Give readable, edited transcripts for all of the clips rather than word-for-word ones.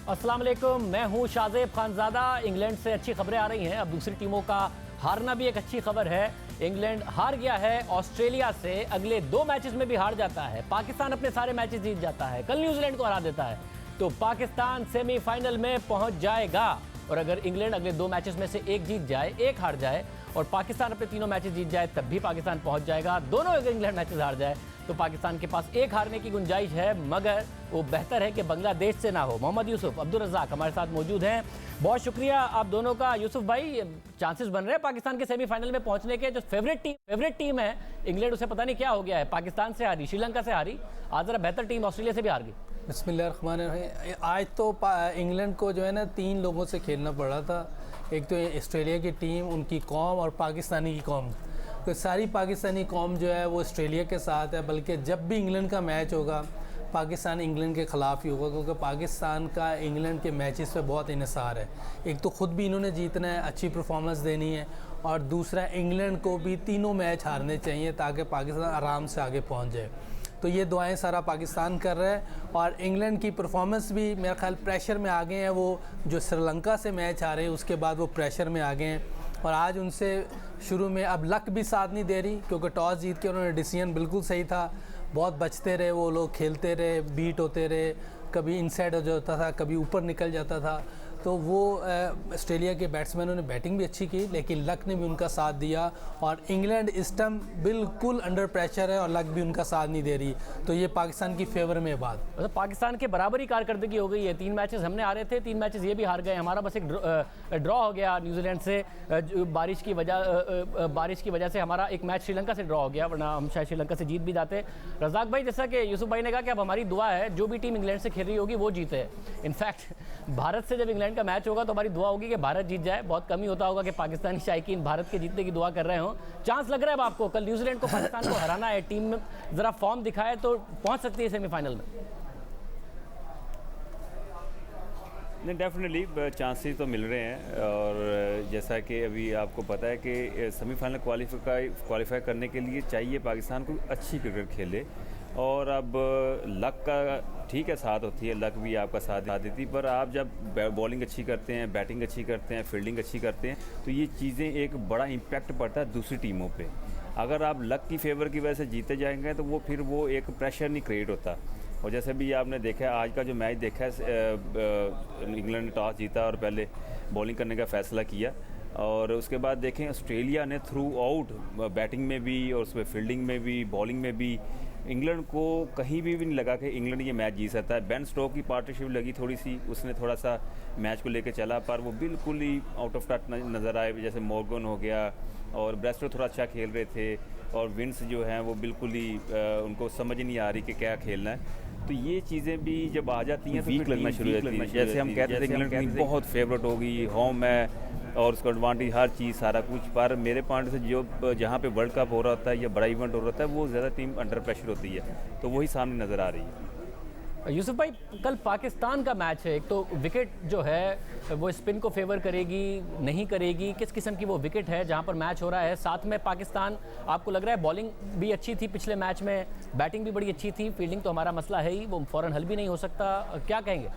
अस्सलाम वालेकुम, मैं हूं शाज़ेब खानज़ादा। इंग्लैंड से अच्छी खबरें आ रही हैं। अब दूसरी टीमों का हारना भी एक अच्छी खबर है। इंग्लैंड हार गया है ऑस्ट्रेलिया से, अगले 2 मैचेस में भी हार जाता है। पाकिस्तान अपने सारे मैचेस जीत जाता है, कल न्यूजीलैंड को हरा देता है, तो पाकिस्तान सेमीफाइनल में पहुंच जाएगा। और अगर इंग्लैंड अगले 2 मैचेस में से एक जीत जाए, एक हार जाए और पाकिस्तान अपने तीनों मैचेस जीत जाए, तब भी पाकिस्तान पहुंच जाएगा। दोनों अगर इंग्लैंड मैचेस हार जाए तो पाकिस्तान के पास एक हारने की गुंजाइश है, मगर वो बेहतर है कि बांग्लादेश से ना हो। मोहम्मद यूसुफ, अब्दुल रज़ाक हमारे साथ मौजूद हैं। बहुत शुक्रिया आप दोनों का। यूसुफ भाई, चांसेस बन रहे हैं पाकिस्तान के सेमीफाइनल में पहुंचने के। जो फेवरेट टीम है इंग्लैंड, उसे पता नहीं क्या हो गया है, पाकिस्तान से हारी, श्रीलंका से हारी, आज जरा बेहतर टीम ऑस्ट्रेलिया से भी हार गई। बिस्मिल्लाहिर्रहमानिर्रहीम। आज तो इंग्लैंड को जो है ना 3 लोगों से खेलना पड़ा था। एक तो ऑस्ट्रेलिया की टीम, उनकी कौम, और पाकिस्तानी की कौम। तो सारी पाकिस्तानी कौम जो है वो ऑस्ट्रेलिया के साथ है, बल्कि जब भी इंग्लैंड का मैच होगा पाकिस्तान इंग्लैंड के ख़िलाफ़ ही होगा, क्योंकि पाकिस्तान का इंग्लैंड के मैचेस पे बहुत इन्हिसार है। एक तो ख़ुद भी इन्होंने जीतना है, अच्छी परफॉर्मेंस देनी है, और दूसरा इंग्लैंड को भी तीनों मैच हारने चाहिए ताकि पाकिस्तान आराम से आगे पहुँच जाए। तो ये दुआएं सारा पाकिस्तान कर रहा है। और इंग्लैंड की परफॉर्मेंस भी मेरा ख्याल प्रेशर में आ गए हैं। वो जो श्रीलंका से मैच आ रहे हैं उसके बाद वो प्रेशर में आ गए हैं, और आज उनसे शुरू में अब लक भी साथ नहीं दे रही, क्योंकि टॉस जीत के उन्होंने डिसीजन बिल्कुल सही था, बहुत बचते रहे वो लोग, खेलते रहे, बीट होते रहे, कभी इनसाइड हो जाता था, कभी ऊपर निकल जाता था। तो वो ऑस्ट्रेलिया के बैट्समैनों ने बैटिंग भी अच्छी की, लेकिन लक ने भी उनका साथ दिया, और इंग्लैंड इस टाइम बिल्कुल अंडर प्रेशर है और लक भी उनका साथ नहीं दे रही। तो ये पाकिस्तान की फेवर में बात, मतलब पाकिस्तान के बराबर ही कारकर्दगी हो गई है। 3 मैचेस हमने हारे थे, 3 मैचेस ये भी हार गए। हमारा बस एक ड्रॉ हो गया न्यूजीलैंड से, बारिश की वजह से हमारा एक मैच श्रीलंका से ड्रॉ हो गया, वरना हम शायद श्रीलंका से जीत भी जाते। रज़ाक भाई, जैसा कि यूसुफ भाई ने कहा कि अब हमारी दुआ है जो भी टीम इंग्लैंड से खेल रही होगी वो जीते। इनफैक्ट भारत से जब इंग्लैंड का मैच होगा तो हमारी दुआ होगी कि भारत जीत जाए। बहुत कम ही होता होगा कि पाकिस्तानी शायकीन भारत के जीतने की दुआ कर रहे हो। चांस लग रहा है अब आपको, कल न्यूजीलैंड को पाकिस्तान को हराना है, टीम में जरा फॉर्म दिखाए तो पहुंच सकती है सेमीफाइनल में। नहीं, डेफिनेटली चांसेस तो मिल रहे हैं। और जैसा कि अभी आपको पता है कि सेमीफाइनल क्वालिफाई करने के लिए चाहिए पाकिस्तान को अच्छी क्रिकेट खेले। और अब लक का ठीक है साथ होती है, लक भी आपका साथ देती, पर आप जब बॉलिंग अच्छी करते हैं, बैटिंग अच्छी करते हैं, फील्डिंग अच्छी करते हैं, तो ये चीज़ें एक बड़ा इम्पैक्ट पड़ता है दूसरी टीमों पे। अगर आप लक की फेवर की वजह से जीते जाएंगे तो वो फिर वो एक प्रेशर नहीं क्रिएट होता। और जैसे भी आपने देखा है, आज का जो मैच देखा है, इंग्लैंड ने टॉस जीता और पहले बॉलिंग करने का फ़ैसला किया, और उसके बाद देखें ऑस्ट्रेलिया ने थ्रू आउट बैटिंग में भी और उसमें फील्डिंग में भी, बॉलिंग में भी, इंग्लैंड को कहीं भी नहीं लगा कि इंग्लैंड ये मैच जीत सकता है। बेन स्टोक की पार्टनरशिप लगी थोड़ी सी, उसने थोड़ा सा मैच को लेकर चला, पर वो बिल्कुल ही आउट ऑफ टच नज़र आए। जैसे मॉर्गन हो गया और ब्रेस्टो थोड़ा अच्छा खेल रहे थे, और विंस जो हैं वो बिल्कुल ही उनको समझ नहीं आ रही कि क्या खेलना है। तो ये चीज़ें भी जब आ जाती हैं तो वीक लगना शुरू हो जाती है। जैसे हम कहते थे इंग्लैंड टीम बहुत फेवरेट होगी, होम है और उसका एडवांटेज हर चीज़ सारा कुछ, पर मेरे पॉइंट से जो जहाँ पे वर्ल्ड कप हो रहा होता है या बड़ा इवेंट हो रहा होता है वो ज़्यादा टीम अंडर प्रेशर होती है, तो वही सामने नज़र आ रही है। यूसुफ भाई, कल पाकिस्तान का मैच है, एक तो विकेट जो है वो स्पिन को फेवर करेगी नहीं करेगी, किस किस्म की वो विकेट है जहां पर मैच हो रहा है। साथ में पाकिस्तान, आपको लग रहा है बॉलिंग भी अच्छी थी पिछले मैच में, बैटिंग भी बड़ी अच्छी थी, फील्डिंग तो हमारा मसला है ही, वो फ़ौरन हल भी नहीं हो सकता, क्या कहेंगे?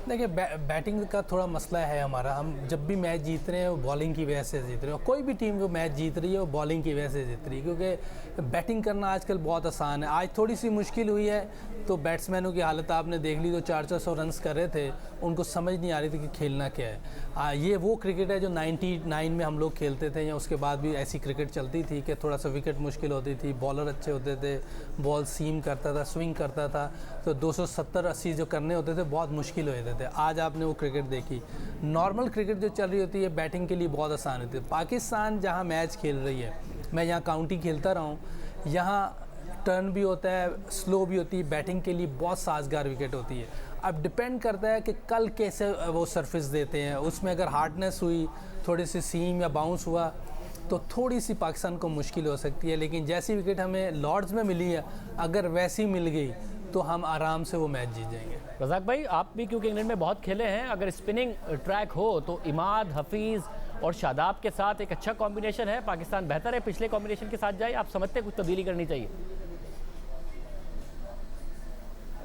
देखिए, बैटिंग का थोड़ा मसला है हमारा। हम जब भी मैच जीत रहे हैं वो बॉलिंग की वजह से जीत रहे हैं। कोई भी टीम जो मैच जीत रही है वो बॉलिंग की वजह से जीत रही है, क्योंकि बैटिंग करना आजकल बहुत आसान है। आज थोड़ी सी मुश्किल हुई है तो बैट्समैनों की हालत आपने देख ली, तो 400 रन कर रहे थे, उनको समझ नहीं आ रही थी कि खेलना क्या है। ये वो क्रिकेट है जो 99 में हम लोग खेलते थे, या उसके बाद भी ऐसी क्रिकेट चलती थी कि थोड़ा सा विकेट मुश्किल होती थी, बॉलर अच्छे होते थे, बॉल सीम करता था, स्विंग करता था, तो 270-80 जो करने होते थे बहुत मुश्किल हो जाते थे। आज आपने वो क्रिकेट देखी, नॉर्मल क्रिकेट जो चल रही होती है बैटिंग के लिए बहुत आसान होती है। पाकिस्तान जहाँ मैच खेल रही है, मैं यहाँ काउंटी खेलता रहा हूँ, यहाँ टर्न भी होता है, स्लो भी होती है, बैटिंग के लिए बहुत साजगार विकेट होती है। अब डिपेंड करता है कि कल कैसे वो सरफेस देते हैं, उसमें अगर हार्डनेस हुई, थोड़ी सी सीम या बाउंस हुआ तो थोड़ी सी पाकिस्तान को मुश्किल हो सकती है। लेकिन जैसी विकेट हमें लॉर्ड्स में मिली है, अगर वैसी मिल गई तो हम आराम से वो मैच जीत जाएंगे। रज़ाक भाई, आप भी क्योंकि इंग्लैंड में बहुत खेले हैं, अगर स्पिनिंग ट्रैक हो तो इमाद, हफीज़ और शादाब के साथ एक अच्छा कॉम्बिनेशन है, पाकिस्तान बेहतर है पिछले कॉम्बिनेशन के साथ जाए, आप समझते हैं कुछ तब्दीली करनी चाहिए?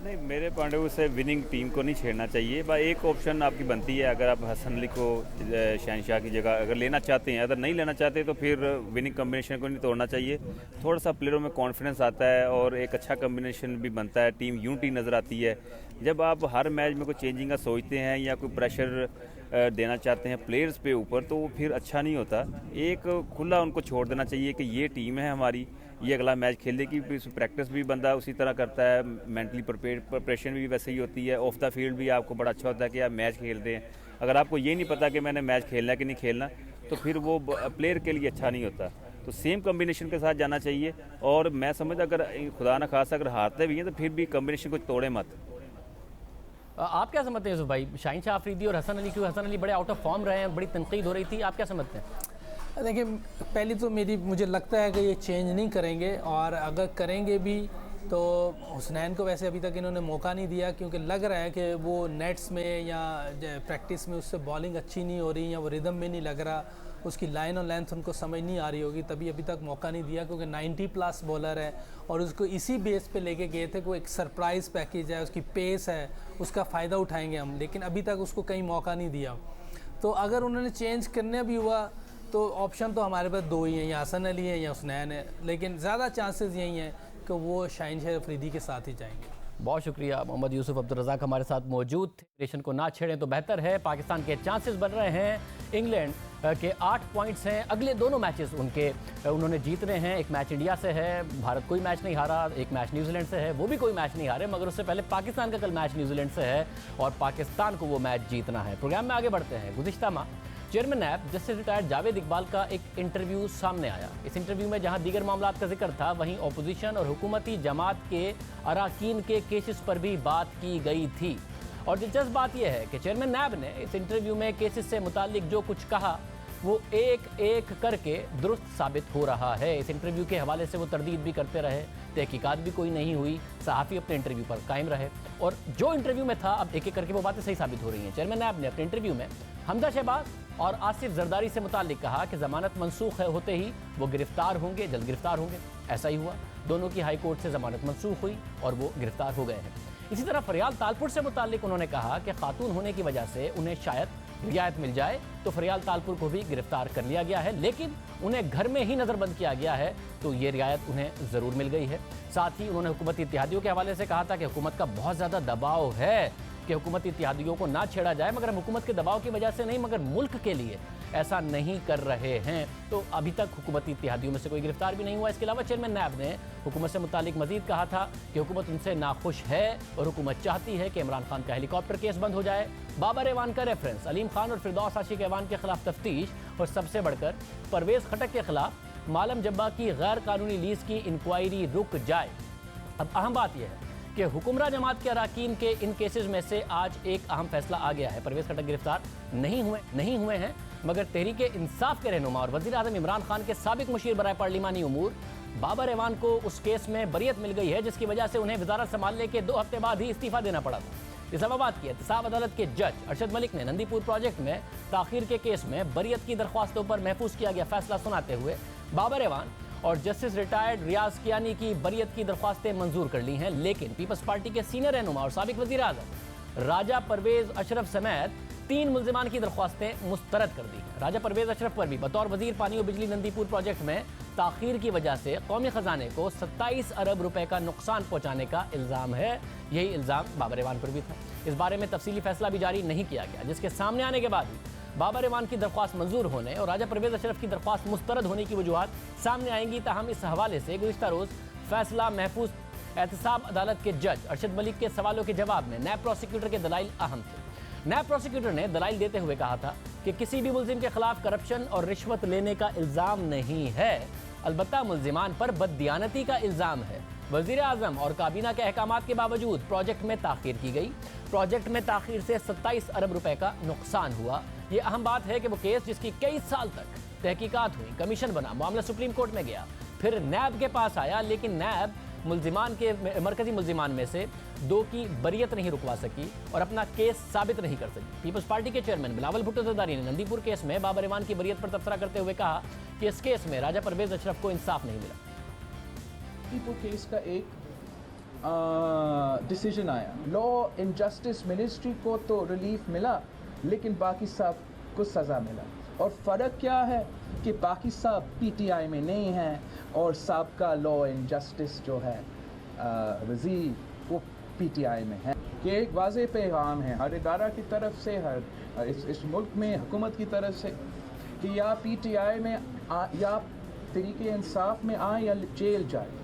नहीं, मेरे पॉइंट ऑफ व्यू से विनिंग टीम को नहीं छेड़ना चाहिए। बस एक ऑप्शन आपकी बनती है, अगर आप हसन अली को शहनशाह की जगह अगर लेना चाहते हैं, अगर नहीं लेना चाहते तो फिर विनिंग कॉम्बिनेशन को नहीं तोड़ना चाहिए। थोड़ा सा प्लेयरों में कॉन्फिडेंस आता है और एक अच्छा कॉम्बिनेशन भी बनता है, टीम यूनिटी नज़र आती है। जब आप हर मैच में कोई चेंजिंग का सोचते हैं या कोई प्रेशर देना चाहते हैं प्लेयर्स पे ऊपर, तो वो फिर अच्छा नहीं होता। एक खुला उनको छोड़ देना चाहिए कि ये टीम है हमारी, ये अगला मैच खेलने की प्रैक्टिस भी बंदा उसी तरह करता है, मेंटली प्रिपरेशन भी वैसे ही होती है। ऑफ द फील्ड भी आपको बड़ा अच्छा होता है कि आप मैच खेल रहे हैं। अगर आपको ये नहीं पता कि मैंने मैच खेलना है कि नहीं खेलना, तो फिर वो प्लेयर के लिए अच्छा नहीं होता। तो सेम कम्बिनेशन के साथ जाना चाहिए। और मैं समझता अगर खुदा न खासा अगर हारते भी हैं तो फिर भी कम्बिनेशन को तोड़े मत। आप क्या समझते हैं यूसुफ भाई, शाहिनशाह अफरीदी और हसन अली, क्यों हसन अली बड़े आउट ऑफ फॉर्म रहे हैं, बड़ी तनकीद हो रही थी, आप क्या समझते हैं? देखिए, पहली तो मुझे लगता है कि ये चेंज नहीं करेंगे, और अगर करेंगे भी तो हुसनैन को वैसे अभी तक इन्होंने मौका नहीं दिया, क्योंकि लग रहा है कि वो नेट्स में या प्रैक्टिस में उससे बॉलिंग अच्छी नहीं हो रही, या वो रिदम में नहीं लग रहा, उसकी लाइन और लेंथ उनको समझ नहीं आ रही होगी, तभी अभी तक मौका नहीं दिया। क्योंकि 90+ बॉलर है और उसको इसी बेस पे लेके गए थे, कोई एक सरप्राइज़ पैकेज है, उसकी पेस है, उसका फ़ायदा उठाएंगे हम, लेकिन अभी तक उसको कहीं मौका नहीं दिया। तो अगर उन्होंने चेंज करने भी हुआ तो ऑप्शन तो हमारे पास दो ही हैं, या हसन अली है या हुसनैन है, लेकिन ज़्यादा चांसेस यही हैं कि वो शाहिनशाह अफरीदी के साथ ही जाएंगे। बहुत शुक्रिया। मोहम्मद यूसुफ अब्दुल रज़ाक हमारे साथ मौजूद थे। नेशन को ना छेड़ें तो बेहतर है। पाकिस्तान के चांसेस बन रहे हैं, इंग्लैंड के 8 पॉइंट्स हैं, अगले दोनों मैचेस उन्होंने जीतने हैं। एक मैच इंडिया से है, भारत कोई मैच नहीं हारा, एक मैच न्यूजीलैंड से है, वो भी कोई मैच नहीं हारे, मगर उससे पहले पाकिस्तान का कल मैच न्यूजीलैंड से है और पाकिस्तान को वो मैच जीतना है। प्रोग्राम में आगे बढ़ते हैं। गुज़िश्ता माह chairman NAB justice retired Javed Iqbal का एक इंटरव्यू सामने आया। इस इंटरव्यू में जहां दीगर मामलात का जिक्र था, वहीं अपोजिशन और हुकूमती जमात के अराकीन के केसेस पर भी बात की गई थी। और दिलचस्प बात यह है कि चेयरमैन नैब ने इस इंटरव्यू में केसेस से मुतालिक जो कुछ कहा वो एक एक करके दुरुस्त साबित हो रहा है। इस इंटरव्यू के हवाले से वो तरदीद भी करते रहे, तहकीकात भी कोई नहीं हुई, सहाफ़ी अपने इंटरव्यू पर कायम रहे, और जो इंटरव्यू में था अब एक एक करके वो बातें सही साबित हो रही हैं। चेयरमैन नैब ने अपने इंटरव्यू में हमजा शहबाज और आसिफ जरदारी से मुतालिक कहा कि ज़मानत मनसूख होते ही वो गिरफ्तार होंगे, जल्द गिरफ्तार होंगे। ऐसा ही हुआ, दोनों की हाई कोर्ट से ज़मानत मनसूख हुई और वो गिरफ्तार हो गए हैं। इसी तरह फरियाल तालपुर से मुतालिक उन्होंने कहा कि खातून होने की वजह से उन्हें शायद रियायत मिल जाए, तो फरियाल तालपुर को भी गिरफ्तार कर लिया गया है, लेकिन उन्हें घर में ही नज़रबंद किया गया है, तो ये रियायत उन्हें ज़रूर मिल गई है। साथ ही उन्होंने हुकूमती इत्तेहादियों के हवाले से कहा था कि हुकूमत का बहुत ज़्यादा दबाव है कि हुकूमती इत्तेहादियों को ना छेड़ा जाए, मगर हम हुकूमत के दबाव की वजह से नहीं, मगर मुल्क के लिए ऐसा नहीं कर रहे हैं। तो अभी तक हुकूमती इत्तेहादियों में से कोई गिरफ्तार भी नहीं हुआ। इसके अलावा चेयरमैन नैब ने हुकूमत से मुतालिक मजीद कहा था कि हुकूमत उनसे नाखुश है और हुकूमत चाहती है कि इमरान खान का हेलीकॉप्टर केस बंद हो जाए, बाबर एवान का रेफरेंस, अलीम खान और फिरदौस आशिक एवान के खिलाफ तफ्तीश, और सबसे बढ़कर परवेज़ खटक के खिलाफ मालम जब्बा की गैर कानूनी लीज की इंक्वायरी रुक जाए। अब अहम बात यह है कि हुक्मरान जमात के अराकीन के इन केसेस में से आज एक अहम फैसला आ गया है। परवेज़ खटक गिरफ्तार नहीं हुए हैं, मगर तहरीक इंसाफ के रहनुमा और वज़ीर आज़म इमरान खान के साबिक मुशीर बराए पार्लिमानी उमूर बाबर एवान को उस केस में बरियत मिल गई है, जिसकी वजह से उन्हें वजारत संभालने के 2 हफ्ते बाद ही इस्तीफा देना पड़ा था। इस्लामाबाद की एहतसाब अदालत के जज अरशद मलिक ने नंदीपुर प्रोजेक्ट में ताखीर के केस में बरियत की दरख्वास्तों पर महफूज किया गया फैसला सुनाते हुए बाबर एवान और जस्टिस रिटायर्ड रियाज कियानी की बरियत की दरख्वास्तें मंजूर कर ली हैं, लेकिन पीपल्स पार्टी के सीनियर रहनुमा और साबिक वज़ीर आज़म राजा परवेज़ अशरफ समेत 3 मुल्जिमान की दरख्वास्तें मुस्तरद कर दी हैं। राजा परवेज़ अशरफ पर भी बतौर वज़ीर पानी और बिजली नंदीपुर प्रोजेक्ट में ताखीर की वजह से कौमी ख़जाने को 27 अरब रुपए का नुकसान पहुँचाने का इल्ज़ाम है। यही इल्ज़ाम बाबर एवान पर भी था। इस बारे में तफसीली फैसला भी जारी नहीं किया गया, जिसके सामने आने के बाद ही बाबर एवान की दरख्वास्त मंजूर होने और राजा परवेज़ अशरफ की दरख्वास्त मुस्तरद होने की वजूहात सामने आएंगी। ताहम इस हवाले से गुज़िश्ता रोज़ फैसला महफूज एहतसाब अदालत के जज अरशद मलिक के सवालों के जवाब में नैब प्रोसिक्यूटर के दलाइल अहम थे। नैब प्रोसिक्यूटर ने दलाइल देते हुए कहा था कि किसी भी मुल्जिम के खिलाफ करप्शन और रिश्वत लेने का इल्ज़ाम नहीं है, अलबत्ता मुल्जिमान पर बददियानती का इल्ज़ाम है। वज़ीर आज़म और काबीना के अहकामात के बावजूद प्रोजेक्ट में ताख़ीर की गई। प्रोजेक्ट में ताख़ीर से 27 अरब रुपए का नुकसान हुआ। ये अहम बात है कि वो केस जिसकी कई साल तक तहकीकात हुई, कमीशन बना, मामला सुप्रीम कोर्ट में गया, फिर नैब के पास आया, लेकिन नैब मुल्जिमान के मरकजी मुल्जिमान में से 2 की बरियत नहीं रुकवा सकी और अपना केस साबित नहीं कर सकी। पीपल्स पार्टी के चेयरमैन बिलावल भुट्टो ज़रदारी ने नंदीपुर केस में बाबर एवान की बरियत पर तबसरा करते हुए कहा कि इस केस में राजा परवेज़ अशरफ को इंसाफ नहीं मिला। नंदीपुर केस का एक डिसीजन आया। लॉ एंड जस्टिस मिनिस्ट्री को तो रिलीफ मिला, लेकिन बाकी सब को सज़ा मिला। और फ़र्क क्या है कि बाकी सब पीटीआई में नहीं हैं और सबका लॉ एंड जस्टिस जो है वज़ीर वो पीटीआई में है। ये एक वाज़ेह पैगाम है हर इदारा की तरफ से, हर इस मुल्क में हुकूमत की तरफ से, कि या पीटीआई में या तरीके इंसाफ में आए या जेल जाए।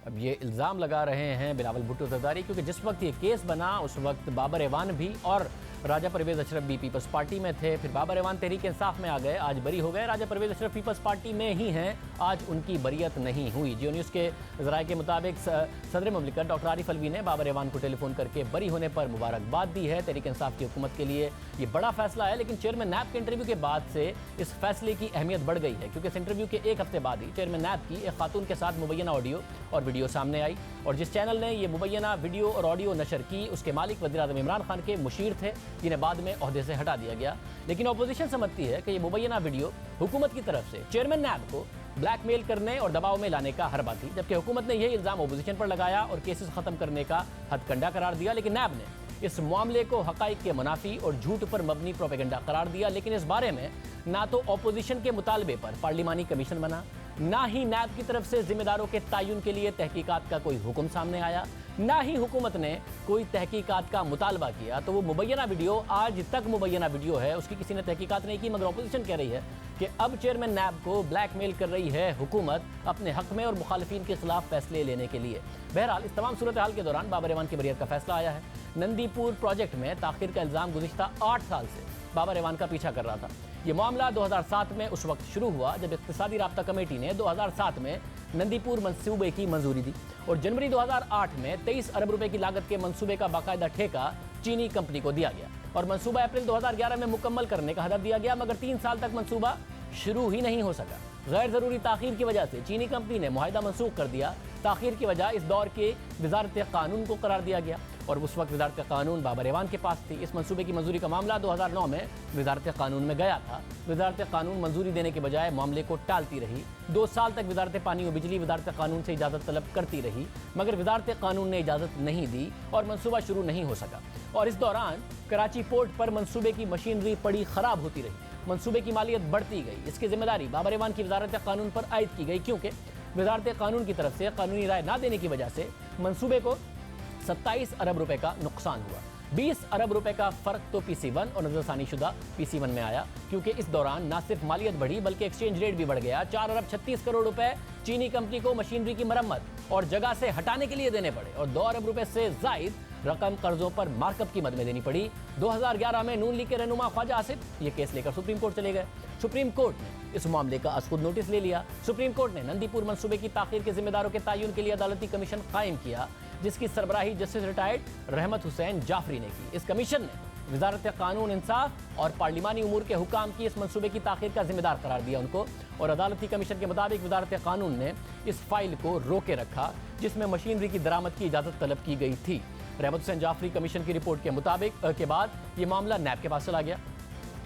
अब ये इल्ज़ाम लगा रहे हैं बिलावल भुट्टो ज़रदारी, क्योंकि जिस वक्त ये केस बना उस वक्त बाबर एवान भी और राजा परवेज़ अशरफ भी पीपल्स पार्टी में थे। फिर बाबर एवान तहरीक इंसाफ में आ गए, आज बरी हो गए। राजा परवेज़ अशरफ पीपल्स पार्टी में ही हैं, आज उनकी बरियत नहीं हुई। जियो न्यूज़ के ज़राए के मुताबिक सदर मुमलिकत डॉक्टर आरिफ अलवी ने बाबर एवान को टेलीफोन करके बरी होने पर मुबारकबाद दी है। तहरीक इंसाफ की हुकूमत के लिए ये बड़ा फैसला है, लेकिन चेयरमैन नैब के इंटरव्यू के बाद से इस फैसले की अहमियत बढ़ गई है, क्योंकि इस इंटरव्यू के एक हफ्ते बाद ही चेयरमैन नैब की एक खातून के साथ मुबैना ऑडियो और वीडियो सामने आई, और जिस चैनल ने ये मुबैना वीडियो और ऑडियो नशर की उसके मालिक वज़ीर-ए-आज़म इमरान खान के मुशीर थे, जिन्हें बाद में ओहदे से हटा दिया गया। लेकिन अपोजिशन समझती है कि ये मुबैना वीडियो हुकूमत की तरफ से चेयरमैन नैब को ब्लैकमेल करने और दबाव में लाने का हरबा थी, जबकि हुकूमत ने यही इल्ज़ाम अपोजिशन पर लगाया और केसेस ख़त्म करने का हथकंडा करार दिया। लेकिन नैब ने इस मामले को हक़ाइक़ के मुनाफी और झूठ पर मबनी प्रोपेगेंडा करार दिया। लेकिन इस बारे में ना तो अपोजिशन के मुतालबे पर पार्लिमानी कमीशन बना, ना ही नैब की तरफ से जिम्मेदारों के तयन के लिए तहकीकात का कोई हुक्म सामने आया, ना ही हुकूमत ने कोई तहकीकात का मुतालबा किया। तो वो मुबैना वीडियो आज तक मुबैना वीडियो है, उसकी किसी ने तहकीकात नहीं की, मगर अपोजिशन कह रही है कि अब चेयरमैन नैब को ब्लैकमेल कर रही है हुकूमत अपने हक में और मुखालिफिन के खिलाफ फैसले लेने के लिए। बहरहाल इस तमाम सूरत हाल के दौरान बाबर एवान की बरियत का फैसला आया है। नंदीपुर प्रोजेक्ट में ताखिर का इल्ज़ाम गुज़िश्ता 8 साल से बाबर एवान का पीछा कर रहा था। ये मामला 2007 में उस वक्त शुरू हुआ जब इक़्तिसादी राब्ता कमेटी ने 2007 में नंदीपुर मंसूबे की मंजूरी दी और जनवरी 2008 में 23 अरब रुपए की लागत के मंसूबे का बाकायदा ठेका चीनी कंपनी को दिया गया और मंसूबा अप्रैल 2011 में मुकम्मल करने का हदफ दिया गया, मगर 3 साल तक मंसूबा शुरू ही नहीं हो सका। गैर ज़रूरी ताख़ीर की वजह से चीनी कंपनी ने मुआहिदा मनसूख कर दिया। ताख़ीर की वजह इस दौर के वज़ारत क़ानून को करार दिया गया और उस वक्त वज़ारत क़ानून बाबर एवान के पास थी। इस मंसूबे की मंजूरी का मामला 2009 में वज़ारत क़ानून में गया था। वज़ारत क़ानून मंजूरी देने के बजाय मामले को टालती रही। 2 साल तक वज़ारत पानी और बिजली वज़ारत क़ानून से इजाज़त तलब करती रही, मगर वज़ारत क़ानून ने इजाज़त नहीं दी और मंसूबा शुरू नहीं हो सका। और इस दौरान कराची पोर्ट पर मंसूबे की मशीनरी पड़ी ख़राब होती रही, मंसूबे की मालियत बढ़ती गई। इसकी जिम्मेदारी बाबर एवान की वज़ारत क़ानून पर आयद की गई, क्योंकि वज़ारत क़ानून की तरफ से कानूनी राय ना देने की वजह से मंसूबे को 27 अरब रुपए का नुकसान हुआ। 20 अरब रुपए का फ़र्क तो PC1 और नज़रसानी शुदा PC1 में आया, क्योंकि इस दौरान न सिर्फ मालियत बढ़ी बल्कि एक्सचेंज रेट भी बढ़ गया। 4 अरब 36 करोड़ रुपए चीनी कंपनी को मशीनरी की मरम्मत और जगह से हटाने के लिए देने पड़े और 2 अरब रुपए से जायद रकम कर्जों पर मार्कअप की मद में देनी पड़ी। 2011 में नून लीग के रहनुमा ख्वाजा आसिफ ये केस लेकर सुप्रीम कोर्ट चले गए। सुप्रीम कोर्ट ने इस मामले का आज खुद नोटिस ले लिया। सुप्रीम कोर्ट ने नंदीपुर मंसूबे की ताखीर के जिम्मेदारों के तयन के लिए अदालती कमीशन कायम किया, जिसकी सरबराही जस्टिस रिटायर्ड रहमत हुसैन जाफरी ने की। इस कमीशन ने वज़ारत क़ानून, इंसाफ और पार्लिमानी उमूर के हुकाम की इस मंसूबे की ताखीर का जिम्मेदार करार दिया उनको और अदालती कमीशन के मुताबिक वज़ारत क़ानून ने इस फाइल को रोके रखा जिसमें मशीनरी की दरामद की इजाज़त तलब की गई थी। रहमत हुसैन जाफरी कमीशन की रिपोर्ट के मुताबिक के बाद ये मामला नैब के पास चला गया,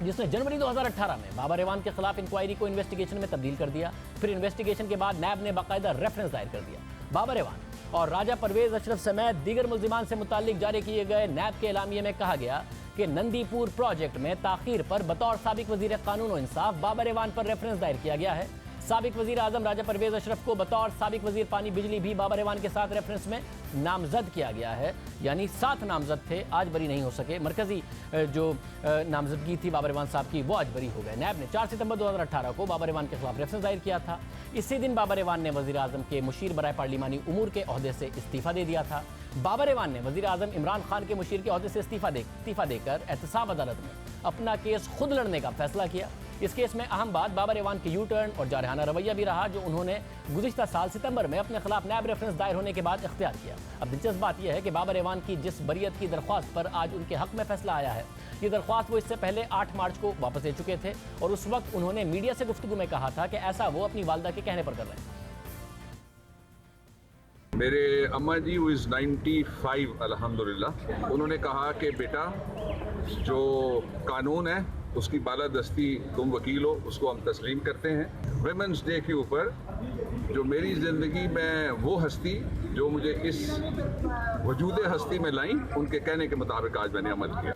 जिसने जनवरी 2018 में बाबर एवान के खिलाफ इंक्वायरी को इन्वेस्टिगेशन में तब्दील कर दिया। फिर इन्वेस्टिगेशन के बाद नैब ने बाकायदा रेफरेंस दायर कर दिया। बाबर एवान और राजा परवेज़ अशरफ समेत दीगर मुल्जिमान से मुताल्लिक जारी किए गए नैब के एलामिये में कहा गया कि नंदीपुर प्रोजेक्ट में ताखीर पर बतौर साबिक वज़ीर क़ानून और इंसाफ बाबर एवान पर रेफरेंस दायर किया गया है। साबिक वज़ीर आज़म राजा परवेज़ अशरफ को बतौर साबिक वज़ीर पानी बिजली भी बाबर एवान के साथ रेफरेंस में नामजद किया गया है, यानी 7 नामजद थे, आज बरी नहीं हो सके। मरकज़ी जो नामजदगी थी बाबर एवान साहब की वो आज बरी हो गए। नैब ने 4 सितंबर 2018 को बाबर एवान के खिलाफ रेफरेंस दायर किया था। इसी दिन बाबर एवान ने वज़ीर आज़म के मुशीर बराए पार्लिमानी उमूर के ओहदे से इस्तीफ़ा दे दिया था। बाबर एवान ने वज़ीर आज़म इमरान खान के मुशीर के ओहदे से इस्तीफ़ा देकर एहतसाब अदालत में अपना केस खुद लड़ने का फैसला किया। इस केस में अहम बात बाबर एवान के यू टर्न और जारहाना रवैया भी रहा, जो उन्होंने गुज़िश्ता साल सितंबर में अपने खिलाफ नैब रेफरेंस दायर होने के बाद इख्तियार किया। अब दिलचस्प बात यह है कि बाबर एवान की जिस बरियत की दरख्वास्त पर आज उनके हक में फैसला आया है, ये दरख्वास्त वो इससे पहले 8 मार्च को वापस ले चुके थे और उस वक्त उन्होंने मीडिया से गुफ्तगू में कहा था कि ऐसा वो अपनी वालदा के कहने पर कर रहे हैं। मेरे अम्मा जी वो इज़ 95 अल्हम्दुलिल्लाह। उन्होंने कहा कि बेटा जो कानून है उसकी बालादस्ती तुम वकील हो, उसको हम तस्लीम करते हैं। वुमेंस डे के ऊपर जो मेरी ज़िंदगी में वो हस्ती जो मुझे इस वजूद हस्ती में लाई, उनके कहने के मुताबिक आज मैंने अमल किया।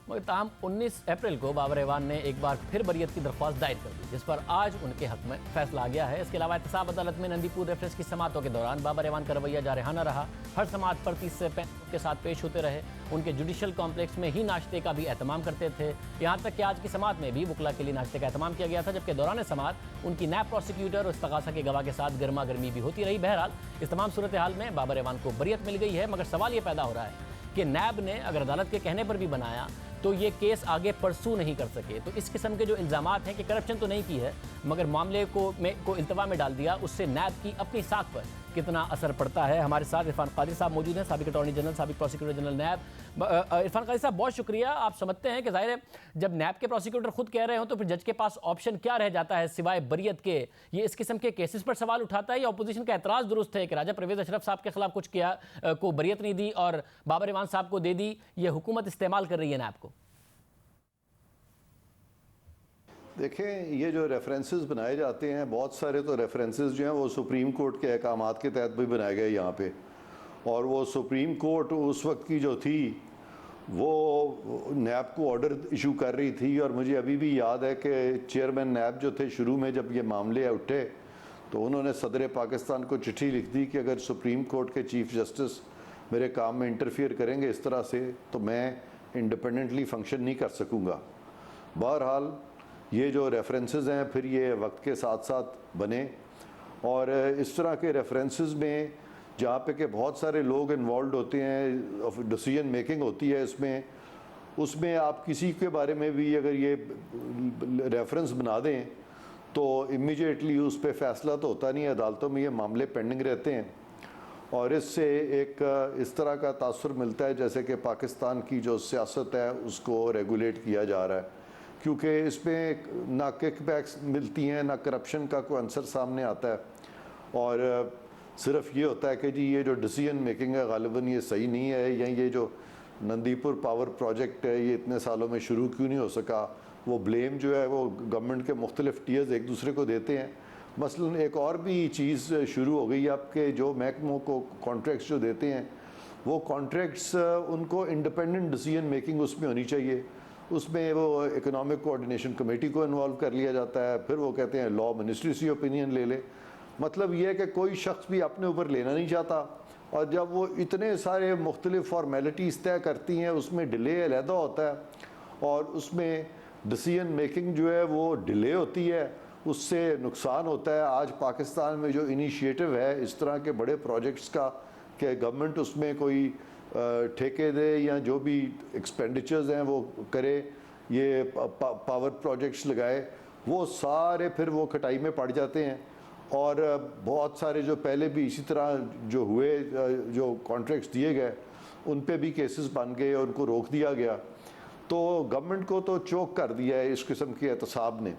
मगर ताहम 19 अप्रैल को बाबर एवान ने एक बार फिर बरियत की दरख्वास्त दायर कर दी, जिस पर आज उनके हक में फैसला आ गया है। इसके अलावा एहतसाब अदालत में नंदीपुर रेफरेंस की समातों के दौरान बाबर एवान का रवैया जारहाना रहा। हर समात पर 30 से 35 के साथ पेश होते रहे। उनके जुडिशल कॉम्प्लेक्स में ही नाश्ते का भी एहतमाम करते थे। यहाँ तक कि आज की समात में भी वकला के लिए नाश्ते का एहतमाम किया गया था, जबकि दौरान समात उनकी नैब प्रोसिक्यूटर और इस्तगासा के गवाह के साथ गर्मा गर्मी भी होती रही। बहरहाल इस तमाम सूरत हाल में बाबर एवान को बरियत मिल गई है, मगर सवाल ये पैदा हो रहा है कि नैब ने अगर अदालत के कहने पर भी बनाया तो ये केस आगे परसू नहीं कर सके। तो इस किस्म के जो इल्ज़ामात हैं कि करप्शन तो नहीं की है मगर मामले को इल्तवा में डाल दिया, उससे नैब की अपनी साख पर कितना असर पड़ता है। हमारे साथ इरफान कादिर साहब मौजूद हैं, साबिक अटॉर्नी जनरल, साबिक प्रोसिक्यूटर जनरल नैब। इरफान कादिर साहब, बहुत शुक्रिया। आप समझते हैं कि ज़ाहिर है जब नैब के प्रोसिक्यूटर खुद कह रहे हो तो फिर जज के पास ऑप्शन क्या रह जाता है सिवाय बरियत के? ये इस किस्म के केसेस पर सवाल उठाता है या अपोजिशन का एतराज़ दुरुस्त है कि राजा परवेज़ अशरफ साहब के खिलाफ कुछ किया को बरियत नहीं दी और बाबर एवान साहब को दे दी, ये हुकूमत इस्तेमाल कर रही है नैब को? देखें, ये जो रेफरेंसेस बनाए जाते हैं, बहुत सारे तो रेफरेंसेस जो हैं वो सुप्रीम कोर्ट के अहकामात के तहत भी बनाए गए यहाँ पे, और वो सुप्रीम कोर्ट उस वक्त की जो थी वो नैब को ऑर्डर इशू कर रही थी। और मुझे अभी भी याद है कि चेयरमैन नैब जो थे, शुरू में जब ये मामले उठे तो उन्होंने सदर पाकिस्तान को चिट्ठी लिख दी कि अगर सुप्रीम कोर्ट के चीफ जस्टिस मेरे काम में इंटरफियर करेंगे इस तरह से तो मैं इंडिपेंडेंटली फंक्शन नहीं कर सकूँगा। बहरहाल ये जो रेफरेंसेस हैं फिर ये वक्त के साथ साथ बने, और इस तरह के रेफरेंसेस में जहाँ पे कि बहुत सारे लोग इन्वॉल्व होते हैं, डिसीजन मेकिंग होती है इसमें, उसमें आप किसी के बारे में भी अगर ये रेफरेंस बना दें तो इमीडिएटली उस पर फैसला तो होता नहीं है, अदालतों में ये मामले पेंडिंग रहते हैं। और इससे एक इस तरह का तासुर मिलता है जैसे कि पाकिस्तान की जो सियासत है उसको रेगुलेट किया जा रहा है, क्योंकि इसमें ना किकबैक्स मिलती हैं, ना करप्शन का कोई आंसर सामने आता है, और सिर्फ ये होता है कि जी ये जो डिसीजन मेकिंग है गालिबन ये सही नहीं है, या ये जो नंदीपुर पावर प्रोजेक्ट है ये इतने सालों में शुरू क्यों नहीं हो सका, वो ब्लेम जो है वो गवर्नमेंट के मुख्तलिफ टीयर्स एक दूसरे को देते हैं। मसलन एक और भी चीज़ शुरू हो गई आपके जो महकमों को कॉन्ट्रैक्ट्स जो देते हैं, वो कॉन्ट्रैक्ट्स उनको इंडिपेंडेंट डिसीजन मेकिंग उसमें होनी चाहिए। उसमें वो इकोनॉमिक कोऑर्डिनेशन कमेटी को इन्वॉल्व कर लिया जाता है, फिर वो कहते हैं लॉ मिनिस्ट्री से ओपिनियन ले ले। मतलब ये है कि कोई शख्स भी अपने ऊपर लेना नहीं चाहता, और जब वो इतने सारे मुख्तलिफ फॉर्मेलिटीज़ तय करती हैं उसमें डिले अलहदा होता है, और उसमें डिसीजन मेकिंग जो है वो डिले होती है, उससे नुकसान होता है। आज पाकिस्तान में जो इनिशिएटिव है इस तरह के बड़े प्रोजेक्ट्स का कि गवर्नमेंट उसमें कोई ठेके दे या जो भी एक्सपेंडिचर्स हैं वो करे, ये पावर प्रोजेक्ट्स लगाए, वो सारे फिर वो कटाई में पड़ जाते हैं। और बहुत सारे जो पहले भी इसी तरह जो हुए जो कॉन्ट्रैक्ट्स दिए गए उन पे भी केसेस बन गए और उनको रोक दिया गया। तो गवर्नमेंट को तो चोक कर दिया है इस किस्म के एहतसाब ने।